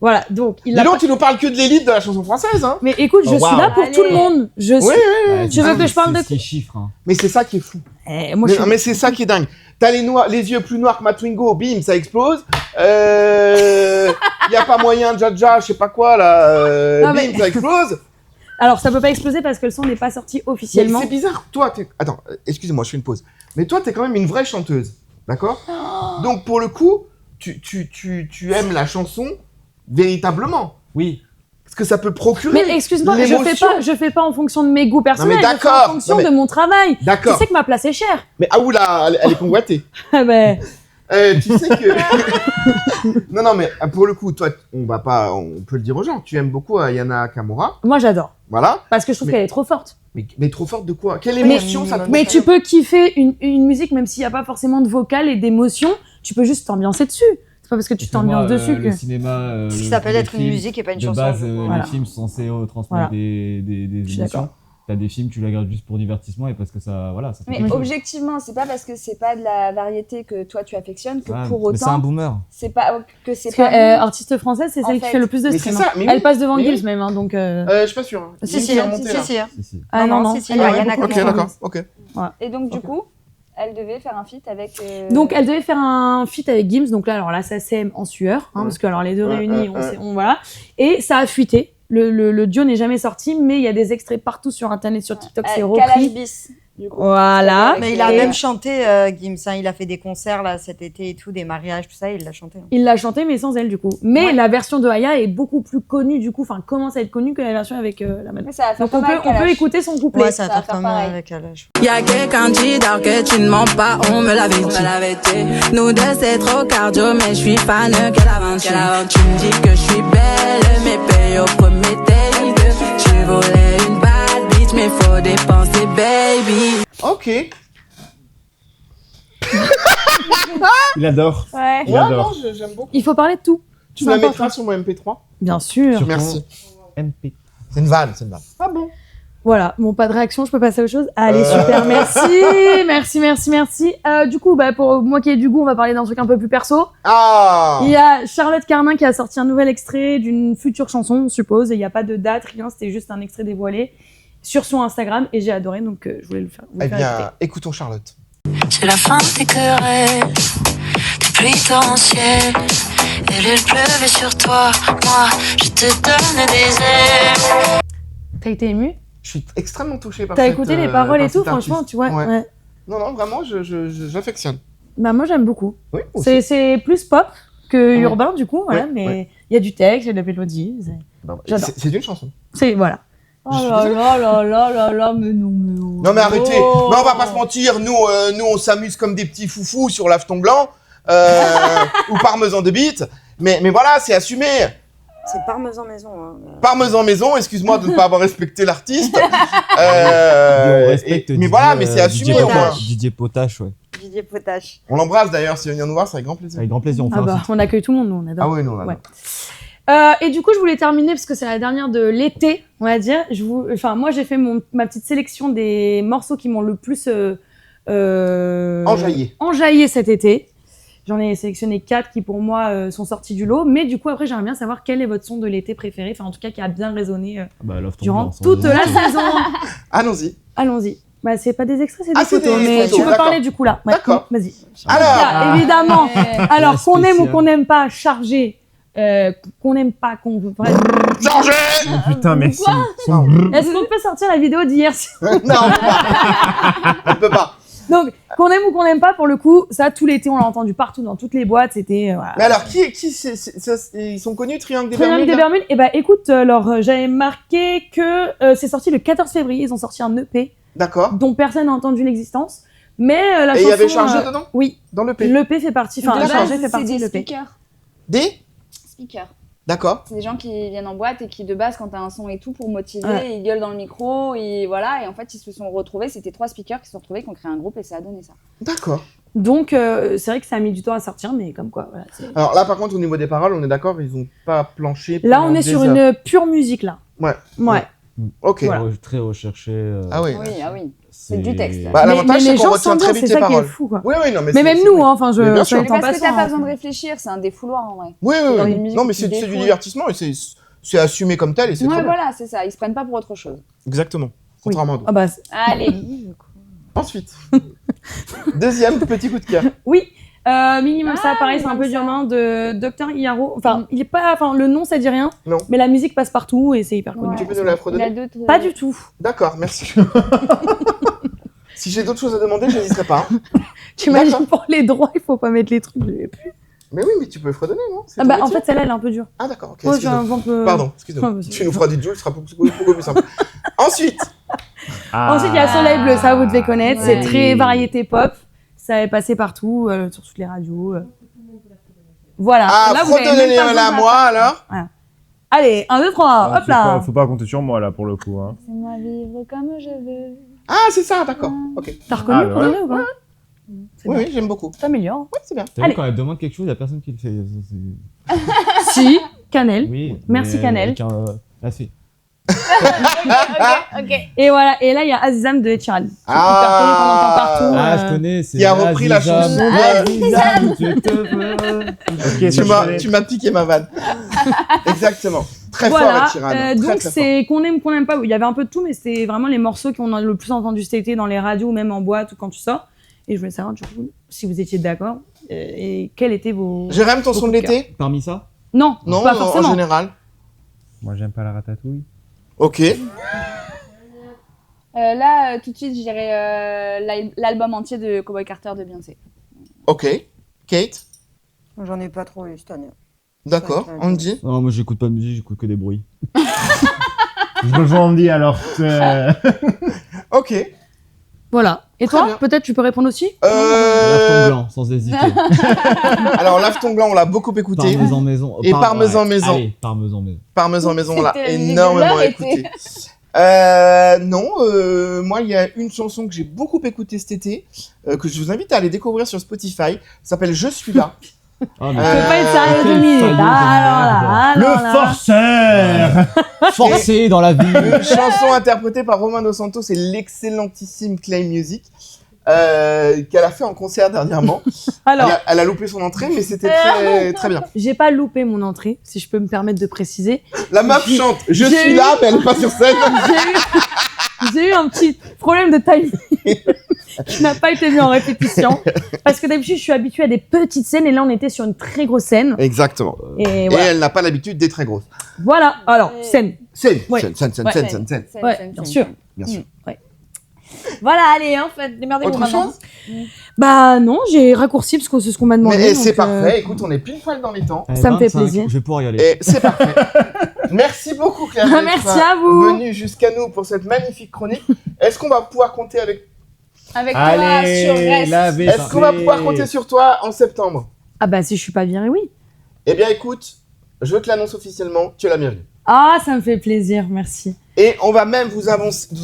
Voilà, donc il Dis a donc, pas- tu nous parles que de l'élite de la chanson française, hein? Mais écoute, je Oh, suis wow. là pour Allez. tout le monde. Je suis... Oui, oui, oui. Tu veux que je parle de C'est chiffres. Hein. Mais c'est ça qui est fou. Moi, mais, je suis... mais c'est ça qui est dingue. T'as les yeux plus noirs que ma Twingo, bim, ça explose. Y a pas moyen, Jaja, je sais pas quoi, là, Non, bim, mais- ça explose. Alors, ça peut pas exploser parce que le son n'est pas sorti Mais officiellement. c'est bizarre, toi, attends, excusez-moi, je fais une pause. Mais toi, t'es quand même une vraie chanteuse, d'accord? Donc, pour le coup, tu aimes la chanson véritablement. Oui. Parce que ça peut procurer Mais excuse-moi, l'émotion. je fais pas en fonction de mes goûts personnels, mais je fais d'accord. en fonction Non, mais- de mon travail. Tu D'accord. sais que ma place est chère. Mais ah oula, elle est convoitée. Ah ben, Tu sais que... non, mais pour le coup, toi, on peut le dire aux gens, tu aimes beaucoup Ayana Nakamura. Moi, j'adore. Voilà. Parce que je trouve qu'elle est trop forte. Mais trop forte de quoi? Quelle émotion ça te Mais tu peux kiffer une musique, même s'il n'y a pas forcément de vocal et d'émotion, tu peux juste t'ambiancer dessus. C'est pas parce que tu t'ambiances dessus que... Le cinéma... Ce qui s'appelle être une musique et pas une chanson. De base, Voilà. les films sont censés transmettre des émotions. T'as des films, tu les regardes juste pour divertissement et parce que ça fait Mais quelque chose. objectivement, c'est pas parce que c'est pas de la variété que toi tu affectionnes que pour autant. Mais c'est un boomer. C'est pas que c'est Parce pas. que artiste française, c'est celle qui fait le plus de Mais streams. c'est ça, mais Elle oui. passe devant Mais Gims oui. même, hein, donc. Je suis pas sûr. Hein. Si. Ah non, si, elle il y a a rien à Ok, d'accord. Ok. Et donc du coup, elle devait faire un feat avec. Donc elle devait faire un feat avec Gims, donc là alors là ça s'aime en sueur, hein, parce que alors les deux réunis, voilà, et ça a fuité. Le duo n'est jamais sorti, mais il y a des extraits partout sur internet, sur TikTok, c'est Calage repris. bis. Du coup. Voilà. Mais il a même chanté Gims, hein, il a fait des concerts là cet été et tout, des mariages, tout ça, il l'a chanté. Hein. Il l'a chanté, mais sans elle du coup. Mais la version de Aya est beaucoup plus connue du coup, enfin commence à être connue que la version avec la madame. Donc on peut écouter son couplet. Ouais, ça va faire comme avec Calage. Y'a quelqu'un dit d'or que tu ne mens pas, on me l'avait dit. Nous deux c'est trop cardio, mais je suis fan, quelle aventure. Tu me dis que je suis belle, mais paye au premier date. Tu voulais une bad bitch, mais faut dépenser, baby. Ok. Il adore. Ouais. Il adore. Non, j'aime beaucoup. Il faut parler de tout. Tu me la mettras sur mon MP3? Bien sûr. Merci. MP. C'est une vanne, c'est une vanne. Ah bon? Voilà, bon, pas de réaction, je peux passer à autre chose. Allez, super, merci. Du coup, pour moi qui ai du goût, on va parler d'un truc un peu plus perso. Ah! Il y a Charlotte Carmin qui a sorti un nouvel extrait d'une future chanson, on suppose, et il n'y a pas de date, rien, c'était juste un extrait dévoilé sur son Instagram, et j'ai adoré, donc je voulais le faire. Eh bien, écoutons Charlotte. C'est la fin des querelles, des pluies torrentielles, et il pleuvait sur toi, moi, je te donne des ailes. T'as été ému? Je suis extrêmement touché par T'as cette, écouté les paroles par et tout, cet artiste. franchement, tu vois. Ouais. Ouais. Non, vraiment, j'affectionne. Bah, moi, j'aime beaucoup. Oui, aussi. C'est plus pop que Ah. urbain, du coup, voilà, Ouais, mais ouais. il y a du texte, il y a de la mélodie. J'adore. C'est une chanson. C'est, voilà. Oh là, mais non. Non mais arrêtez, mais on va pas se mentir, nous on s'amuse comme des petits foufous sur l'afton blanc ou parmesan de bite, mais voilà, c'est assumé. C'est parmesan maison. Hein. Parmesan maison, excuse-moi de ne pas avoir respecté l'artiste. On respecte mais voilà, mais c'est assumé. Didier Potache, ouais. Didier Potache. On l'embrasse d'ailleurs, s'il vient nous voir, c'est avec grand plaisir. Avec grand plaisir, on fait Ah un bah, feat. on accueille tout le monde, nous, on adore. Ah oui, nous on adore. Ouais. Et du coup, je voulais terminer parce que c'est la dernière de l'été, on va dire. Moi, j'ai fait ma petite sélection des morceaux qui m'ont le plus enjaillé cet été. J'en ai sélectionné 4 qui, pour moi, sont sortis du lot. Mais du coup, après, j'aimerais bien savoir quel est votre son de l'été préféré. Enfin, en tout cas, qui a bien résonné durant toute la saison. Allons-y. Allons-y. Bah, c'est pas des extraits, c'est des Ah, c'est photos. des Mais photos, tu peux d'accord. parler du coup là. Ouais, D'accord. Vas-y. Alors. Évidemment. Alors, qu'on aime ou spécial. qu'on n'aime pas, chargé. Qu'on n'aime pas, qu'on veut. Chargé. Putain, merci. Est-ce qu'on peut sortir la vidéo d'hier? Non, on peut pas. Donc, qu'on aime ou qu'on n'aime pas, pour le coup, ça, tout l'été, on l'a entendu partout, dans toutes les boîtes, c'était... voilà. Mais alors, ils sont connus, Triangle des Triangle Bermudes des là Bermudes, et bah écoute, alors j'avais marqué que c'est sorti le 14 février, ils ont sorti un EP, D'accord. dont personne n'a entendu l'existence, mais la Et chanson... il y avait Chargé dedans? Oui. Dans l'EP? L'EP fait partie, enfin, Chargé fait partie de C'est des l'EP. speakers. Des Speakers. D'accord. C'est des gens qui viennent en boîte et qui, de base, quand t'as un son et tout, pour motiver, Ouais. ils gueulent dans le micro, et voilà, et en fait, ils se sont retrouvés, c'était 3 speakers qui se sont retrouvés, qui ont créé un groupe, et ça a donné ça. D'accord. Donc, c'est vrai que ça a mis du temps à sortir, mais comme quoi, voilà. Alors là, par contre, au niveau des paroles, on est d'accord, ils ont pas planché. Là, pendant on est des sur heures. une pure musique, là. Ouais. Ouais. Ok. Voilà. Très recherché. Ah oui. Oui. C'est du texte. Bah, Mais l'avantage, les c'est qu'on gens retient très s'ambiancent, vite c'est les ça qui est paroles. fou, quoi. Oui, non, mais Mais même nous, hein, enfin, Mais bien sûr. Mais parce que t'as hein. pas besoin de réfléchir, c'est un défouloir, en vrai. Oui, C'est dans oui, une oui. musique Non, mais qui c'est du défoule. divertissement et c'est assumé comme tel et c'est trop Ouais, bien. voilà, c'est ça, ils se prennent pas pour autre chose. Exactement. Contrairement à nous. Ah bah, Allez. Ensuite, deuxième petit coup de cœur. oui. Minimum ça, pareil, c'est un peu Minimum dur de Dr. Iaro. Enfin, il est pas, enfin, le nom ça dit rien. Non. Mais la musique passe partout et c'est hyper connu. Tu peux nous la fredonner? Pas du tout. D'accord, merci. Si j'ai d'autres choses à demander, je n'hésiterai pas. Tu imagines pour les droits, il faut pas mettre les trucs. Mais oui, mais tu peux le fredonner, non? C'est Ah ton bah, en métier. fait, celle-là, elle est un peu dure. Ah d'accord, ok. Oh, excuse-moi. j'invente le- Pardon, excuse-moi. Ah, vas-y. Tu nous feras du duel, ce sera beaucoup plus simple. Ensuite. Ensuite, il y a Soleil Bleu, ça vous devez connaître. Ouais. C'est très variété pop. Ça avait passé partout, sur toutes les radios. Voilà. Ah, là, vous avez fredonnez-les même pas là, besoin moi alors. Voilà. Allez, 1, 2, 3, hop là. Faut pas compter sur moi là pour le coup. Hein. Laissez-moi vivre comme je veux. Ah, c'est ça, d'accord. Ok. T'as reconnu Ah, pour ouais. de vrai ou pas? Oui, j'aime beaucoup. T'améliores. Ouais, c'est bien. T'as vu, quand elle demande quelque chose, il y a personne qui le fait. Si, Cannelle. Oui. Merci, mais Cannelle. avec la fée. Ok. Et voilà, et là il y a Azizam de Ed Sheeran. Ah, qu'on entend partout. Ah, je connais. C'est Qui a repris la Azizam. chanson Azizam, je te veux. Ok, tu m'as piqué ma vanne. Exactement. Très Voilà, fort, Ed Sheeran. Très, donc très c'est qu'on aime pas. Il y avait un peu de tout, mais c'était vraiment les morceaux qu'on a le plus entendu cet été dans les radios ou même en boîte ou quand tu sors. Et je voulais savoir du coup si vous étiez d'accord et quels étaient vos. Jérém, ton son de l'été? Parmi ça? Non, Non, pas forcément. en général. Moi, j'aime pas la ratatouille. Ok. Là, tout de suite, je dirais l'album entier de Cowboy Carter de Beyoncé. Ok. Kate? J'en ai pas trop eu cette année. D'accord. Andy? Non, moi j'écoute pas de musique, j'écoute que des bruits. Je rejoins Andy alors. Ok. Voilà. Et Très toi, bien. peut-être tu peux répondre aussi? Lave ton blanc, sans hésiter. Alors, Lave ton blanc, on l'a beaucoup écouté. Parmesan maison. Et Parmesan maison. Allez, Parmesan maison. Parmesan maison, on l'a C'était la musique de énormément leur été. écouté. Non, moi, il y a une chanson que j'ai beaucoup écoutée cet été, que je vous invite à aller découvrir sur Spotify. Ça s'appelle Je suis là. Ah, Tu peux pas être sérieux 2 minutes. Le forceur. Forcé dans la vie. Une chanson interprétée par Romain Dos Santos et l'excellentissime Clay Music, qu'elle a fait en concert dernièrement. Alors, Elle a loupé son entrée, mais c'était très, très bien. j'ai pas loupé mon entrée, si je peux me permettre de préciser. La meuf chante Je j'ai suis eu- là, mais elle est pas sur scène. J'ai eu un petit problème de timing qui n'a pas été mis en répétition. Parce que d'habitude, je suis habituée à des petites scènes et là, on était sur une très grosse scène. Exactement. Et Et voilà. elle n'a pas l'habitude des très grosses. Voilà, alors, scène. Scène, Ouais. scène. Ouais, bien sûr. Bien sûr. Ouais. Voilà, allez, hein, démerdez-vous Autre maintenant. chose? Bah non, j'ai raccourci parce que c'est ce qu'on m'a demandé. Mais donc, c'est parfait, écoute, on est pile poil dans les temps. Ça me fait plaisir. Je vais pouvoir y aller. Et c'est parfait. Merci beaucoup Claire. d'être Merci à vous. venue jusqu'à nous pour cette magnifique chronique. Est-ce qu'on va pouvoir compter avec Avec toi sur Reste. Est-ce qu'on va pouvoir compter sur toi en septembre? Ah bah si je suis pas virée, oui. Eh bien écoute, je te l'annonce officiellement, tu es la bienvenue. Ah, ça me fait plaisir, merci. Et on va même vous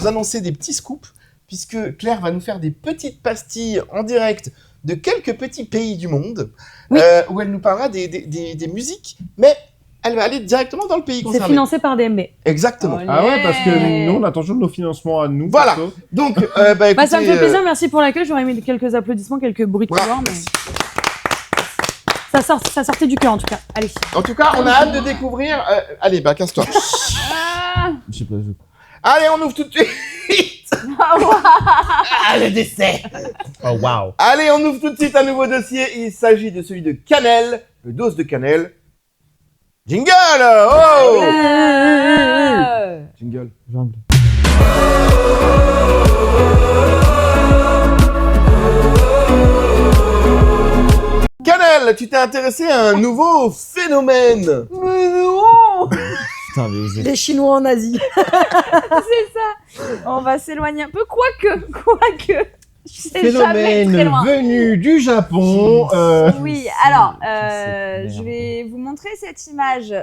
annoncer des petits scoops, puisque Claire va nous faire des petites pastilles en direct de quelques petits pays du monde, où elle nous parlera des musiques, mais elle va aller directement dans le pays C'est concerné. financé par DMB. Exactement. Ah ouais, parce que nous, on attend toujours nos financements à nous. Voilà. perso. Donc, bah, Bah, écoutez, ça me fait plaisir, merci pour l'accueil. J'aurais mis quelques applaudissements, quelques bruits de Voilà. couloir, mais ça sortait du cœur en tout cas. Allez. En tout cas, on a hâte de découvrir. Allez, bah casse-toi. Je sais pas, Allez, on ouvre tout de suite. Le dessert. Oh wow. Allez, on ouvre tout de suite un nouveau dossier. Il s'agit de celui de cannelle, le dose de cannelle. Jingle. Oh. Jingle. Jungle. Cannelle, tu t'es intéressé à un nouveau phénomène. Mais non. Putain, mais vous êtes... Les Chinois en Asie. C'est ça. On va s'éloigner un peu, quoique. Je sais jamais très Phénomène loin. venu du Japon. Oui, alors, merde. je vais vous montrer cette image.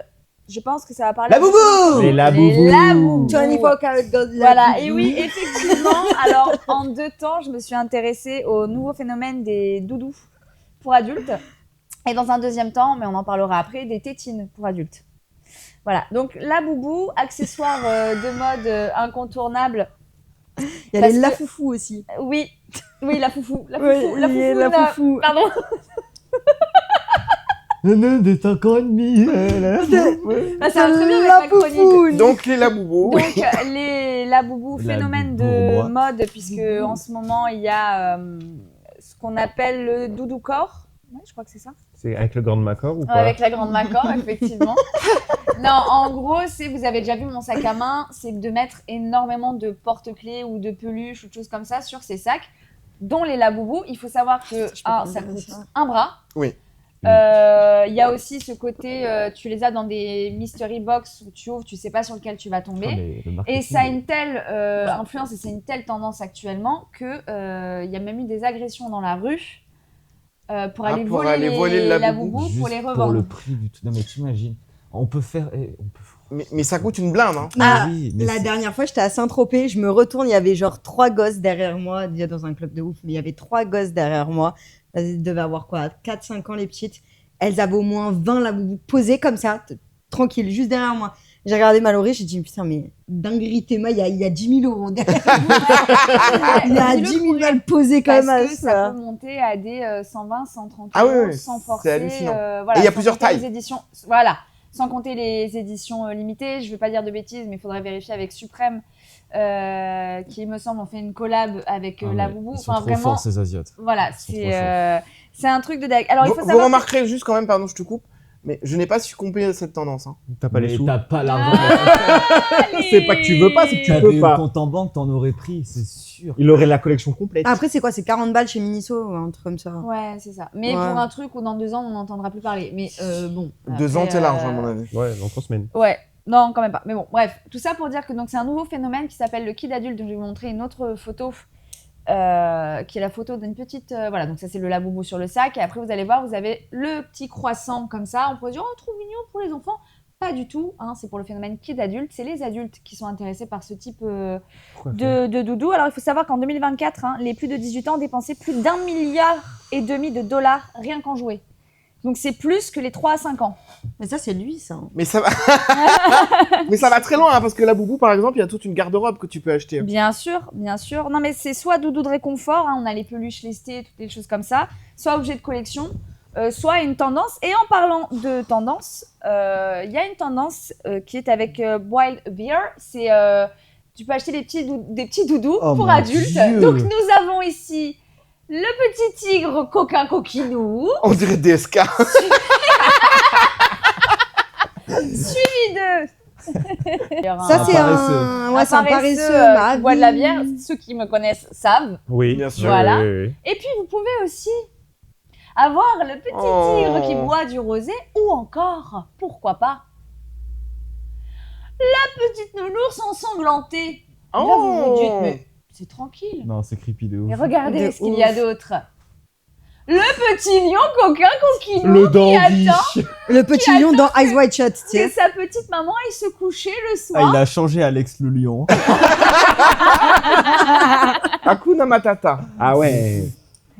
Je pense que ça va parler. La boubou. Les la Les boubou. laboubous. 24 karat gold. Voilà, et oui, effectivement. Alors, en 2 temps, je me suis intéressée au nouveau phénomène des doudous pour adultes. Et dans un 2e temps, mais on en parlera après, des tétines pour adultes. Voilà, donc la boubou, accessoire de mode incontournable. Il y a Parce les que- lafoufou aussi. Oui, la foufou. La Ouais, foufou, la il y a foufou. la foufou. Pardon. Des 5 ans et demi. Bah, ça va très bien avec ma chronique. Donc les laboubous. Donc les laboubous, La phénomène de bourbois. mode, puisque en ce moment il y a ce qu'on appelle le doudou corps. Ouais, je crois que c'est ça. C'est avec le Grand Macor ou pas? Avec la grande Macor, effectivement. Non, en gros, vous avez déjà vu mon sac à main, c'est de mettre énormément de porte-clés ou de peluches ou de choses comme ça sur ces sacs, dont les laboubous. Il faut savoir que ça coûte un bras. Oui. Il y y a aussi ce côté, tu les as dans des mystery box où tu ouvres, tu sais pas sur lequel tu vas tomber. Et ça a une telle influence et c'est une telle tendance actuellement que il y a même eu des agressions dans la rue pour aller voler les laboubous pour les revendre. Pour le prix du tout. Non mais t'imagines, on peut faire. Mais ça coûte une blinde, hein. Ah, oui, mais la dernière fois, j'étais à Saint-Tropez, je me retourne, il y avait genre 3 gosses derrière moi, déjà dans un club de ouf, mais il y avait 3 gosses derrière moi. Elles devaient avoir quoi, 4-5 ans les petites. Elles avaient au moins 20 laboubous posés comme ça, tranquille, juste derrière moi. J'ai regardé Mallory, j'ai dit putain, mais dinguerie, Théma, il y a 10 000 € derrière moi. Il y a 10 000 balles posées quand même. Parce que ça peut monter à des 120, 130 Ah euros oui, sans c'est forcer. hallucinant. Voilà, et il y a sans plusieurs compter tailles. les éditions, voilà. Sans compter les éditions limitées, je ne veux pas dire de bêtises, mais il faudrait vérifier avec Suprême, qui, il me semble, ont fait une collab avec Laboubou. Ils sont trop forts, ces Asiates. Voilà, c'est un truc de dingue. Alors, il faut Vous savoir remarquerez juste quand même, pardon, je te coupe, mais je n'ai pas succombé à cette tendance. Hein. T'as pas les sous. T'as pas l'argent. C'est pas que tu veux pas, c'est que tu peux pas. Compte en banque, t'en aurais pris, c'est sûr. Il aurait la collection complète. Après, c'est quoi? C'est 40 balles chez Miniso, un truc comme ça. Ouais, c'est ça. Mais Ouais. pour un truc où dans 2 ans, on n'entendra plus parler. Mais bon. 2 ans, après, t'es large, à mon avis. Ouais, dans 3 semaines. Ouais, non, quand même pas. Mais bon, bref, tout ça pour dire que donc c'est un nouveau phénomène qui s'appelle le kid adulte. Donc je vais vous montrer une autre photo, qui est la photo d'une petite. Voilà, donc ça c'est le laboubou sur le sac. Et après vous allez voir, vous avez le petit croissant comme ça. On pourrait dire, oh, trop mignon pour les enfants. Pas du tout, hein, c'est pour le phénomène kid adulte. C'est les adultes qui sont intéressés par ce type de doudou. Alors il faut savoir qu'en 2024, hein, les plus de 18 ans ont dépensé plus d'1,5 milliard de dollars rien qu'en jouets. Donc c'est plus que les 3 à 5 ans. Mais ça, c'est lui, ça. Mais ça va, mais ça va très loin, hein, parce que la boubou, par exemple, il y a toute une garde-robe que tu peux acheter. Bien sûr, bien sûr. Non, mais c'est soit doudou de réconfort, hein, on a les peluches lestées, toutes les choses comme ça, soit objet de collection, soit une tendance. Et en parlant de tendance, il y a une tendance qui est avec Wild Beer. C'est, tu peux acheter des petits doudous pour adultes. Dieu. Donc nous avons ici le petit tigre coquin coquinou. On dirait DSK. Suivi de... Ça, c'est un... Ouais, c'est un paresseux. Qui boit de la bière. Ceux qui me connaissent savent. Oui, bien sûr. Voilà. Oui. Et puis, vous pouvez aussi avoir le petit tigre qui boit du rosé ou encore, pourquoi pas, la petite nounours ensanglantée. Et là, vous vous dites, mais c'est tranquille. Non, c'est creepy de ouf. Mais regardez De ce qu'il y a d'autre. Le petit lion coquin coquinou Le qui dandy. attend Le petit lion dans Eyes Wide Shut, tu que sais. sa petite maman aille se coucher le Ah, soir. il a changé Alex le lion. Hakuna Matata. Ah ouais.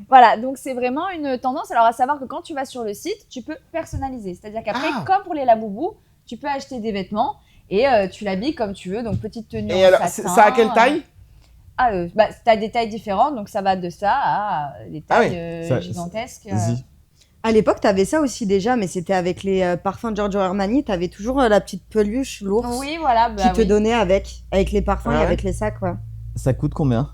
Voilà, donc c'est vraiment une tendance. Alors à savoir que quand tu vas sur le site, tu peux personnaliser. C'est-à-dire qu'après, comme pour les laboubous, tu peux acheter des vêtements et tu l'habilles comme tu veux. Donc petite tenue Et en alors, satin, ça a quelle taille? T'as des tailles différentes, donc ça va de ça à des tailles Ça- gigantesques. Vas-y. À l'époque, t'avais ça aussi déjà, mais c'était avec les parfums Giorgio Armani. T'avais toujours la petite peluche, l'ours, Oui, voilà. qui te donnait avec les parfums Ah et ouais. avec les sacs, ouais. Ça coûte combien?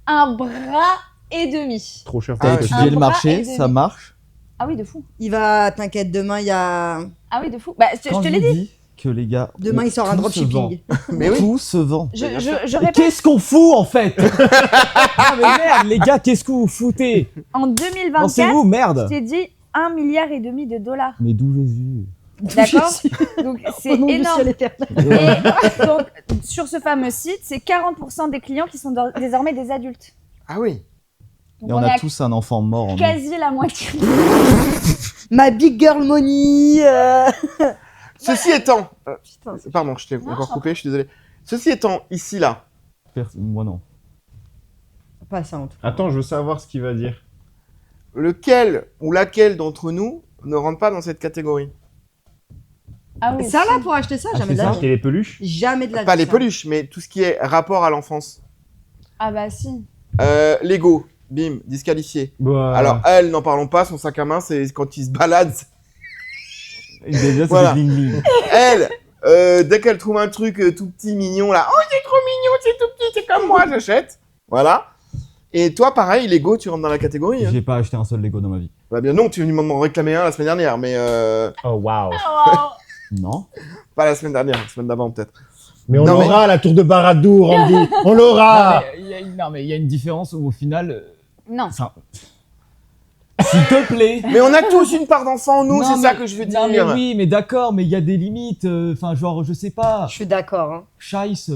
Un bras et demi. Trop cher. T'as Ah, étudié un le bras marché, et ça demi. marche? Ah oui, de fou. Il va, t'inquiète, demain, il y a... Ah oui, de fou. Bah, je Quand te je l'ai vous dit. dis que les gars, Demain, il sort un tout se vend. dropshipping. Mais oui. Tout se vend. Je Mais répète, qu'est-ce qu'on fout en fait? Ah mais merde, les gars, qu'est-ce que vous foutez? en Lancez-vous, 2024, je merde! t'ai dit 1,5 milliard de dollars. Mais d'où Jésus? D'accord? Donc c'est Au nom du énorme. ciel éternel. Et donc, sur ce fameux site, c'est 40% des clients qui sont désormais des adultes. Ah oui. Donc Et on est a à tous un enfant mort en nous. quasi la moitié. Ma big girl money. Ceci étant, Putain, pardon, je t'ai Non, encore je coupé, je suis désolé. Ceci étant, ici là, Moi non. pas ça en tout cas. Attends, je veux savoir ce qu'il va dire. lequel ou laquelle d'entre nous ne rentre pas dans cette catégorie? Ah oui. Ça là, pour acheter ça, jamais de la Qui est vie. les peluches? Jamais de la vie. Pas les ça. peluches, mais tout ce qui est rapport à l'enfance. Ah bah si. Lego, bim, disqualifié. Bah, Alors elle, n'en parlons pas, son sac à main, c'est quand il se balade. Déjà, c'est Voilà. des bling-bling. Elle, dès qu'elle trouve un truc tout petit, mignon, là, oh c'est trop mignon, c'est tout petit, c'est comme moi, j'achète. Voilà. Et toi, pareil, Lego, tu rentres dans la catégorie. Hein. J'ai pas acheté un seul Lego dans ma vie. Bah bien non, tu m'en réclamais un la semaine dernière, mais Oh waouh. Non. pas la semaine dernière, la semaine d'avant peut-être. Mais on Non, mais- l'aura la tour de Baradou, Randy. On l'aura. Non, mais il y a une différence où au final. Non. ça- S'il te plaît. Mais on a tous une part d'enfant en nous, Non, c'est ça mais- que je veux dire. Non mais oui, mais d'accord, mais il y a des limites. Enfin, genre, je sais pas. Je suis d'accord. Hein. Scheisse.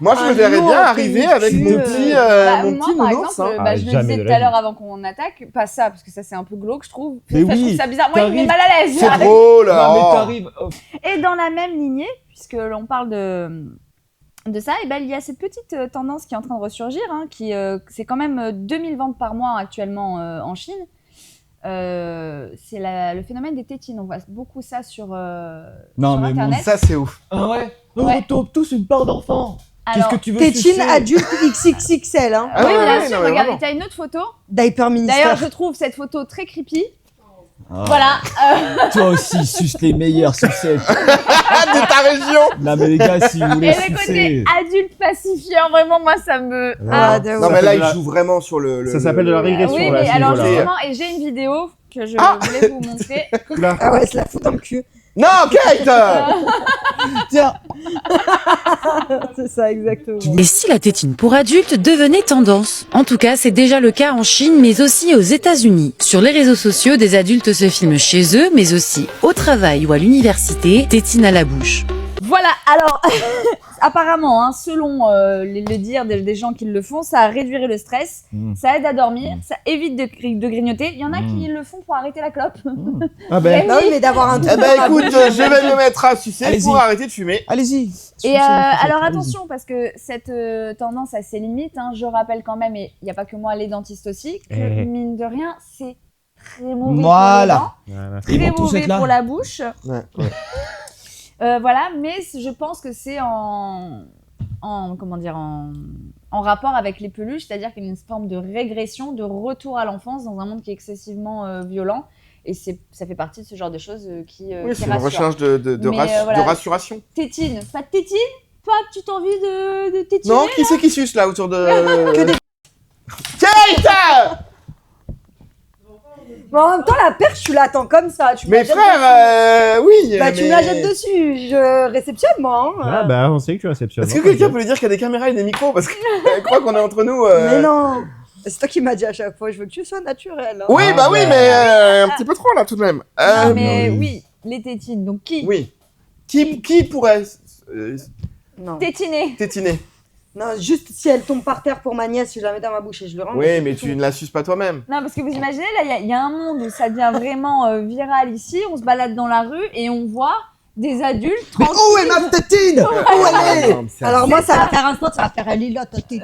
Moi, je me verrais bien arriver avec mon petit, Bah, mon moi, petit par nounours. exemple, hein. bah, je le jamais disais de tout la à l'heure vie. avant qu'on attaque, pas ça, parce que ça c'est un peu glauque, je trouve. Mais Ça, je oui, trouve ça bizarre. Moi, il me met t'arrives- mal à l'aise. C'est drôle. Non, mais oh. t'arrives. Oh. Et dans la même lignée, puisque l'on parle de ça, et ben, il y a cette petite tendance qui est en train de ressurgir, hein, c'est quand même 2000 ventes par mois actuellement en Chine. C'est le phénomène des tétines. On voit beaucoup ça sur, Non, sur mais Internet. Ça, c'est ouf. Ah ouais. On Ouais. retrouve tous une part d'enfant. Qu'est-ce Alors, que tu veux Tétine sucer adulte XXXL. Hein. Ah oui, ouais, bien ouais, sûr, non, mais regarde, vraiment. t'as une autre photo. Diaper ministère. D'ailleurs, je trouve cette photo très creepy. Ah. Voilà. Toi aussi, suce les meilleures sucettes. De ta région. Non mais les gars, si vous Et voulez le côté sucer. adulte pacifiant, vraiment, moi, ça me... Ah, de Non, ouf. mais là, il joue vraiment sur le. Ça s'appelle de la régression. Oui, là, à mais ce alors niveau-là. justement, et j'ai une vidéo que je voulais vous montrer. Là. Ah ouais, se la fout dans le cul. Non, Kate. Tiens. C'est ça, exactement. Et si la tétine pour adultes devenait tendance? En tout cas, c'est déjà le cas en Chine, mais aussi aux États-Unis. Sur les réseaux sociaux, des adultes se filment chez eux, mais aussi au travail ou à l'université, tétine à la bouche. Voilà, alors, apparemment, hein, selon le dire des gens qui le font, ça réduirait le stress, ça aide à dormir, ça évite de grignoter. Il y en a qui le font pour arrêter la clope. Ah ben. Non, mais d'avoir un truc. Eh ben, écoute, je vais me mettre à sucer Allez-y. pour arrêter de fumer. Allez-y. Et alors attention, parce que cette tendance a ses limites, hein, je rappelle quand même, et il n'y a pas que moi, les dentistes aussi, que mine de rien, c'est très mauvais Voilà. pour les dents, Voilà. Ils très vont tous mauvais être là. pour la bouche. Ouais. Voilà, mais je pense que c'est comment dire, en rapport avec les peluches, c'est-à-dire qu'il y a une forme de régression, de retour à l'enfance dans un monde qui est excessivement violent. Et ça fait partie de ce genre de choses qui Oui, qui c'est une rassurent. recherche de Mais, voilà. de rassuration. Tétine, pas de tétine? Toi, tu t'as envie de tétiner? Non, qui c'est qui suce là autour de. Que des- Kate. Mais en même temps, la perche, tu l'attends comme ça. Tu me Mais la jettes frère, oui. dessus. Bah, tu me la jettes dessus. Je réceptionne, moi. Hein. Ah bah on sait que tu réceptionnes. Est-ce que quelqu'un peut lui dire qu'il y a des caméras et des micros parce qu'elle croit qu'on est entre nous. Mais non. C'est toi qui m'as dit à chaque fois, je veux que tu sois naturel. Hein. Oui, Ah, bah oui, bah. mais un petit peu trop là tout de même. Non, mais oui, les tétines. Donc qui? Oui. Qui pourrait Non. Tétiner. tétiner? Non, juste si elle tombe par terre pour ma nièce, je la mets dans ma bouche et je le rends. Oui, mais tu ne la suces pas toi-même. Non, parce que vous imaginez, là, il y a un monde où ça devient vraiment viral ici. On se balade dans la rue et on voit des adultes. Mais où est ma tétine? Où elle est? Alors moi, ça va faire un spot, ça va faire un lila, ta tétine.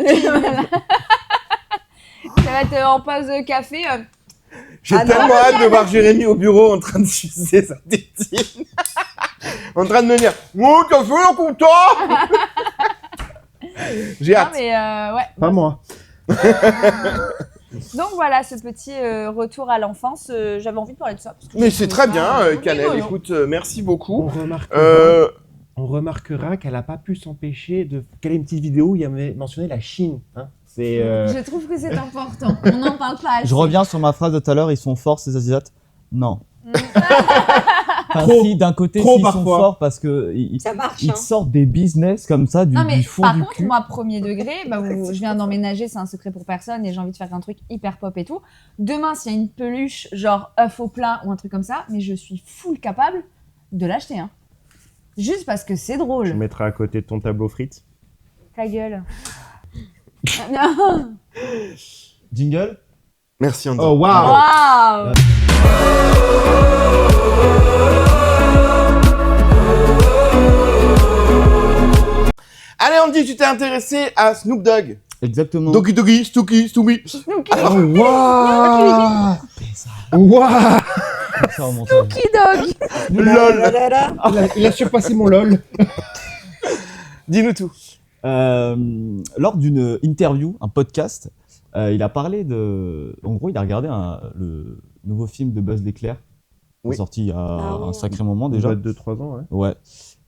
Ça va être en pause café. J'ai Ah non, tellement hâte de voir Jérémy au bureau en train de sucer sa tétine. En train de me dire oh, t'as fait un content. J'ai Non, hâte. mais ouais. Pas moi. Donc voilà, ce petit retour à l'enfance. J'avais envie de parler de ça. Parce que Mais je c'est trouvais très ça bien, Canel. rigolo. Écoute, merci beaucoup. On remarquera qu'elle n'a pas pu s'empêcher de caler une petite vidéo où il y avait mentionné la Chine. Hein. C'est. Je trouve que c'est important. On n'en parle pas assez. Je reviens sur ma phrase de tout à l'heure, ils sont forts ces Asiates. Non. Enfin, Trop. si, d'un côté, Trop s'ils sont parfois. forts parce que Ça marche. ils Hein. sortent des business comme ça Non, mais du fond par du contre, cul. moi, premier degré, bah, je viens d'emménager, c'est un secret pour personne et j'ai envie de faire un truc hyper pop et tout. Demain, s'il y a une peluche, genre œuf au plat ou un truc comme ça, mais je suis full capable de l'acheter. Hein. Juste parce que c'est Je drôle. mettrai à côté de ton tableau frites. Ta gueule. Non. Jingle. Merci Andy. Oh waouh. Waouh. Allez Andy, tu t'es intéressé à Snoop Dogg. Exactement. Doggy Doggy, Stooky, Stoomy. Alors, Waouh. Waouh. Ça au montage. Dog. LOL. Il a surpassé mon lol. Dis-nous tout. Lors d'une interview, un podcast, il a parlé de. En gros, il a regardé le nouveau film de Buzz l'éclair, qui est sorti il y a un sacré moment déjà. De 3 ans, ouais. Ouais.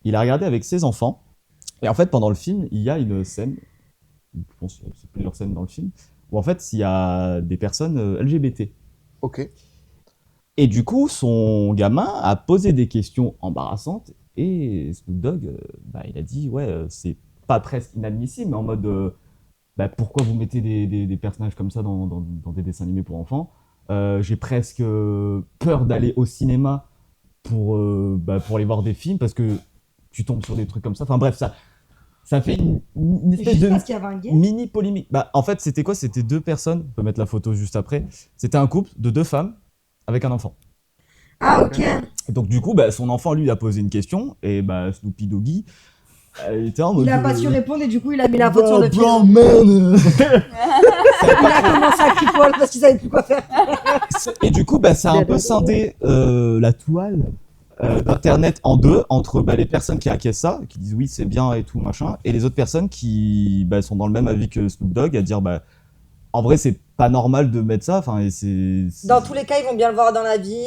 Il a regardé avec ses enfants. Et en fait, pendant le film, il y a une scène, je pense qu'il y a plusieurs scènes dans le film, où en fait, il y a des personnes LGBT. Ok. Et du coup, son gamin a posé des questions embarrassantes et Snoop Dogg, il a dit, c'est pas presque inadmissible, mais en mode, pourquoi vous mettez des personnages comme ça dans des dessins animés pour enfants? J'ai presque peur d'aller au cinéma pour aller voir des films parce que tu tombes sur des trucs comme ça. Enfin bref, ça fait une espèce Juste de parce qu'il y avait un gay. mini polémique. En fait, c'était quoi? C'était 2 personnes, on peut mettre la photo juste après. C'était un couple de 2 femmes avec un enfant. Ah, ok. Et donc du coup, son enfant lui a posé une question et Snoopy Doggy il était en mode. Il a pas su répondre et du coup il a mis la faute sur le pied. Blanc, man. Il a commencé à crier parce qu'il savait plus quoi faire. Et du coup, ça a un peu scindé la toile d'internet en deux entre les personnes qui acquiescent ça, qui disent oui c'est bien et tout machin, et les autres personnes qui sont dans le même avis que Snoop Dogg à dire en vrai c'est pas normal de mettre ça. Enfin, Dans tous les cas, ils vont bien le voir dans la vie,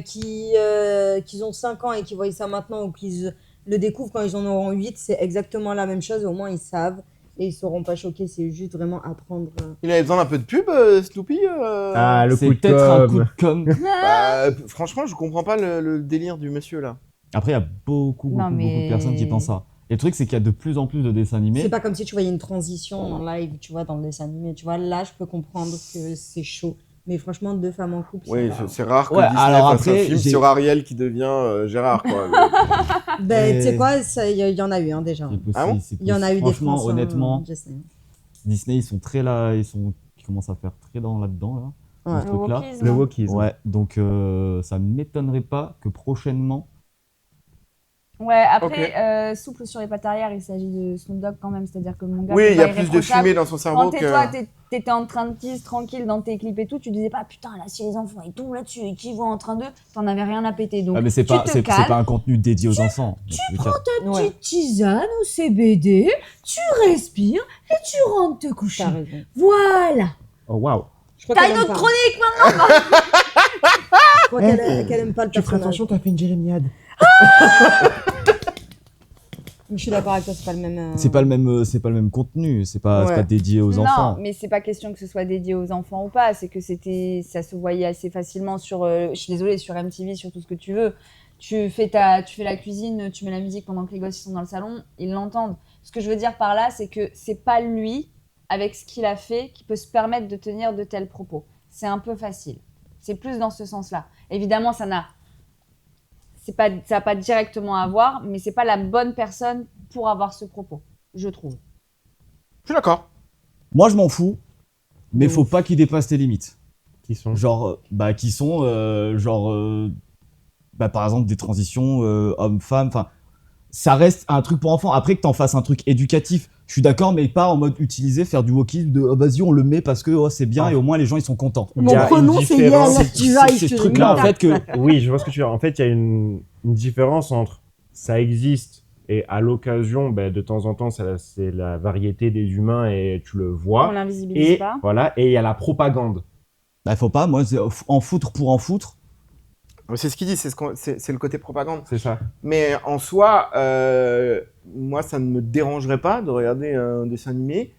qu'ils ont 5 ans et qu'ils voient ça maintenant ou qu'ils le découvrent quand ils en auront 8, c'est exactement la même chose, au moins ils savent. Et ils seront pas choqués, c'est juste vraiment apprendre. Il avait besoin d'un peu de pub, Snoopy Ah, le c'est coup de peut-être un coup com'. de com'. Franchement, je comprends pas le délire du monsieur là. Après, il y a beaucoup de personnes qui pensent ça. Et le truc, c'est qu'il y a de plus en plus de dessins animés. C'est pas comme si tu voyais une transition en live, tu vois, dans le dessin animé. Tu vois, là, je peux comprendre que c'est chaud. Mais franchement, 2 femmes en couple, Oui, c'est c'est rare que Ouais, Disney alors fasse un après, film sur Ariel qui devient Gérard, quoi. tu sais quoi, il y en a eu déjà. Ah bon Il y en a eu des Franchement, Français, honnêtement, Disney. Disney, ils sont très là, ils commencent à faire très là-dedans, là. Ouais. Dans ce truc-là. Le wokisme. Ouais, donc ça m'étonnerait pas que prochainement. Ouais, après, souple sur les pattes arrière, il s'agit de Snoop Dogg quand même, c'est-à-dire que mon gars. Oui, c'est il y a pas plus de irréprochable. fumée dans son cerveau Quand toi, t'étais en train de tease tranquille dans tes clips et tout, tu disais pas putain, là, si les enfants ils tombent là-dessus et qu'ils voient en train d'eux, t'en avais rien à péter. Donc, Ah, mais c'est tu pas, te c'est calmes, pas un contenu dédié aux enfants. tu prends ta petite tisane au CBD, tu respires et tu rentres te coucher. Voilà. Oh waouh. T'as une autre chronique maintenant. Je crois qu'elle aime pas le Tu feras personnage. attention, t'as fait une jérémiade. Mais je suis d'accord avec toi, c'est pas le même. C'est pas le même contenu, c'est pas dédié aux Non, enfants. mais c'est pas question que ce soit dédié aux enfants ou pas, c'est que ça se voyait assez facilement sur, je suis désolée, sur MTV, sur tout ce que tu veux. Tu fais la cuisine, tu mets la musique pendant que les gosses sont dans le salon, ils l'entendent. Ce que je veux dire par là, c'est que c'est pas lui, avec ce qu'il a fait, qui peut se permettre de tenir de tels propos. C'est un peu facile. C'est plus dans ce sens-là. Évidemment, ça n'a pas directement à voir, mais c'est pas la bonne personne pour avoir ce propos, je trouve. Je suis d'accord. Moi, je m'en fous, mais faut pas qu'il dépasse tes limites. Qui sont par exemple des transitions homme-femme. Enfin, ça reste un truc pour enfants. Après que t'en fasses un truc éducatif, je suis d'accord, mais pas en mode faire du wokisme de vas-y on le met parce que c'est bien et au moins les gens ils sont contents. Mon pronom c'est Yael, tu vas, c'est ce truc-là en fait que. Oui, je vois ce que tu veux dire. En fait, il y a une différence entre ça existe et à l'occasion, de temps en temps, c'est la variété des humains et tu le vois. On l'invisibilise pas. Voilà, et il y a la propagande. Faut pas, moi, c'est en foutre pour en foutre. C'est ce qu'il dit, c'est le côté propagande. C'est ça. Mais en soi, moi, ça ne me dérangerait pas de regarder un dessin animé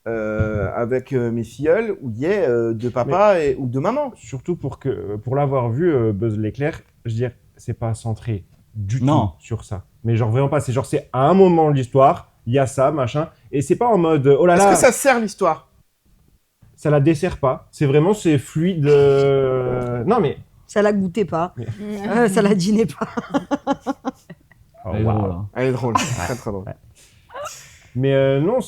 avec mes filleuls où il y ait de papa ou de maman. Surtout pour l'avoir vu, Buzz l'éclair, je veux dire, c'est pas centré du tout sur ça. Mais genre vraiment pas, c'est à un moment de l'histoire, il y a ça, machin, et c'est pas en mode oh là là. Est-ce que ça sert l'histoire? Ça la dessert pas. C'est vraiment, c'est fluide. Non mais. Ça la goûtait pas. Ça la dînait pas. Oh, Elle est drôle, hein. Elle est drôle, très très drôle. Mais non,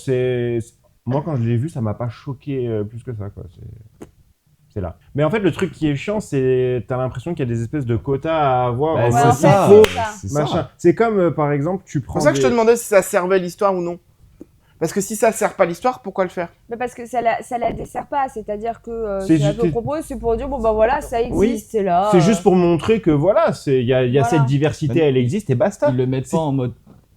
moi quand je l'ai vu, ça m'a pas choqué plus que ça, quoi. C'est là. Mais en fait, le truc qui est chiant, c'est t'as l'impression qu'il y a des espèces de quotas à avoir. C'est ça. Machin. C'est comme par exemple, tu prends. C'est pour ça que je te demandais si ça servait l'histoire ou non. Parce que si ça sert pas l'histoire, pourquoi le faire? Parce que ça la dessert pas, c'est-à-dire que c'est à ton propos, c'est pour dire bon voilà, ça existe, oui. c'est là. C'est juste pour montrer que voilà, il y a cette diversité, elle existe et basta. Ils le mettent pas en mode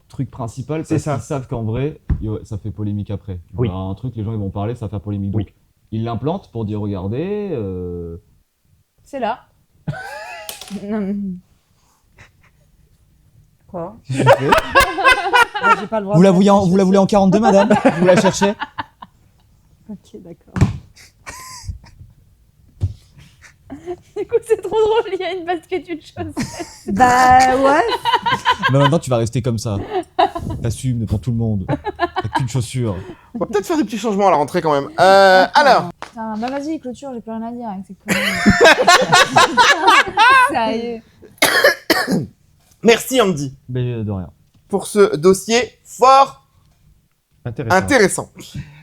truc principal parce qu'ils savent qu'en vrai, ça fait polémique après. Oui. Un truc, les gens ils vont parler, ça va faire polémique. Donc ils l'implantent pour dire regardez. C'est là. Non. Quoi? J'ai pas le droit. Vous la voulez en 42, madame? Vous la cherchez? Ok, d'accord. Écoute, c'est trop drôle, il y a une basket, une chaussette. Bah ouais. Bah maintenant tu vas rester comme ça. T'assumes devant tout le monde. T'as qu'une chaussure. On va peut-être faire des petits changements à la rentrée quand même. Alors. Putain, Enfin, bah vas-y, clôture, j'ai plus rien à dire avec ces conneries. Ça y est. Merci Andy. De rien. Pour ce dossier fort intéressant.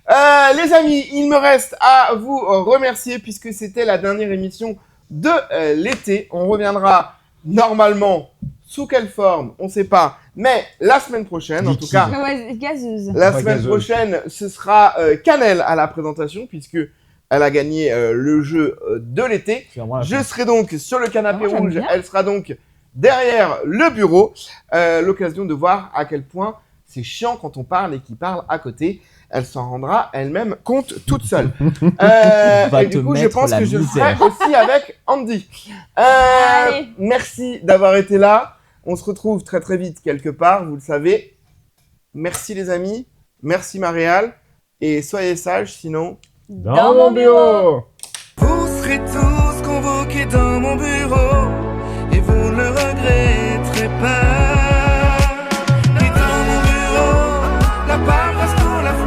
Les amis, il me reste à vous remercier puisque c'était la dernière émission de l'été. On reviendra normalement sous quelle forme, on ne sait pas, mais la semaine prochaine, en tout cas. Ouais, gazeuse. La semaine prochaine, ce sera Canel à la présentation puisque elle a gagné le jeu de l'été. Je serai donc sur le canapé rouge. Elle sera donc derrière le bureau. L'occasion de voir à quel point c'est chiant quand on parle et qu'il parle à côté. Elle s'en rendra elle-même compte toute seule. Et du coup, je pense que je le ferai aussi avec Andy. Merci d'avoir été là. On se retrouve très très vite quelque part, vous le savez. Merci les amis. Merci Maréal. Et soyez sages, sinon... Dans mon bureau. Vous serez tous convoqués dans mon bureau.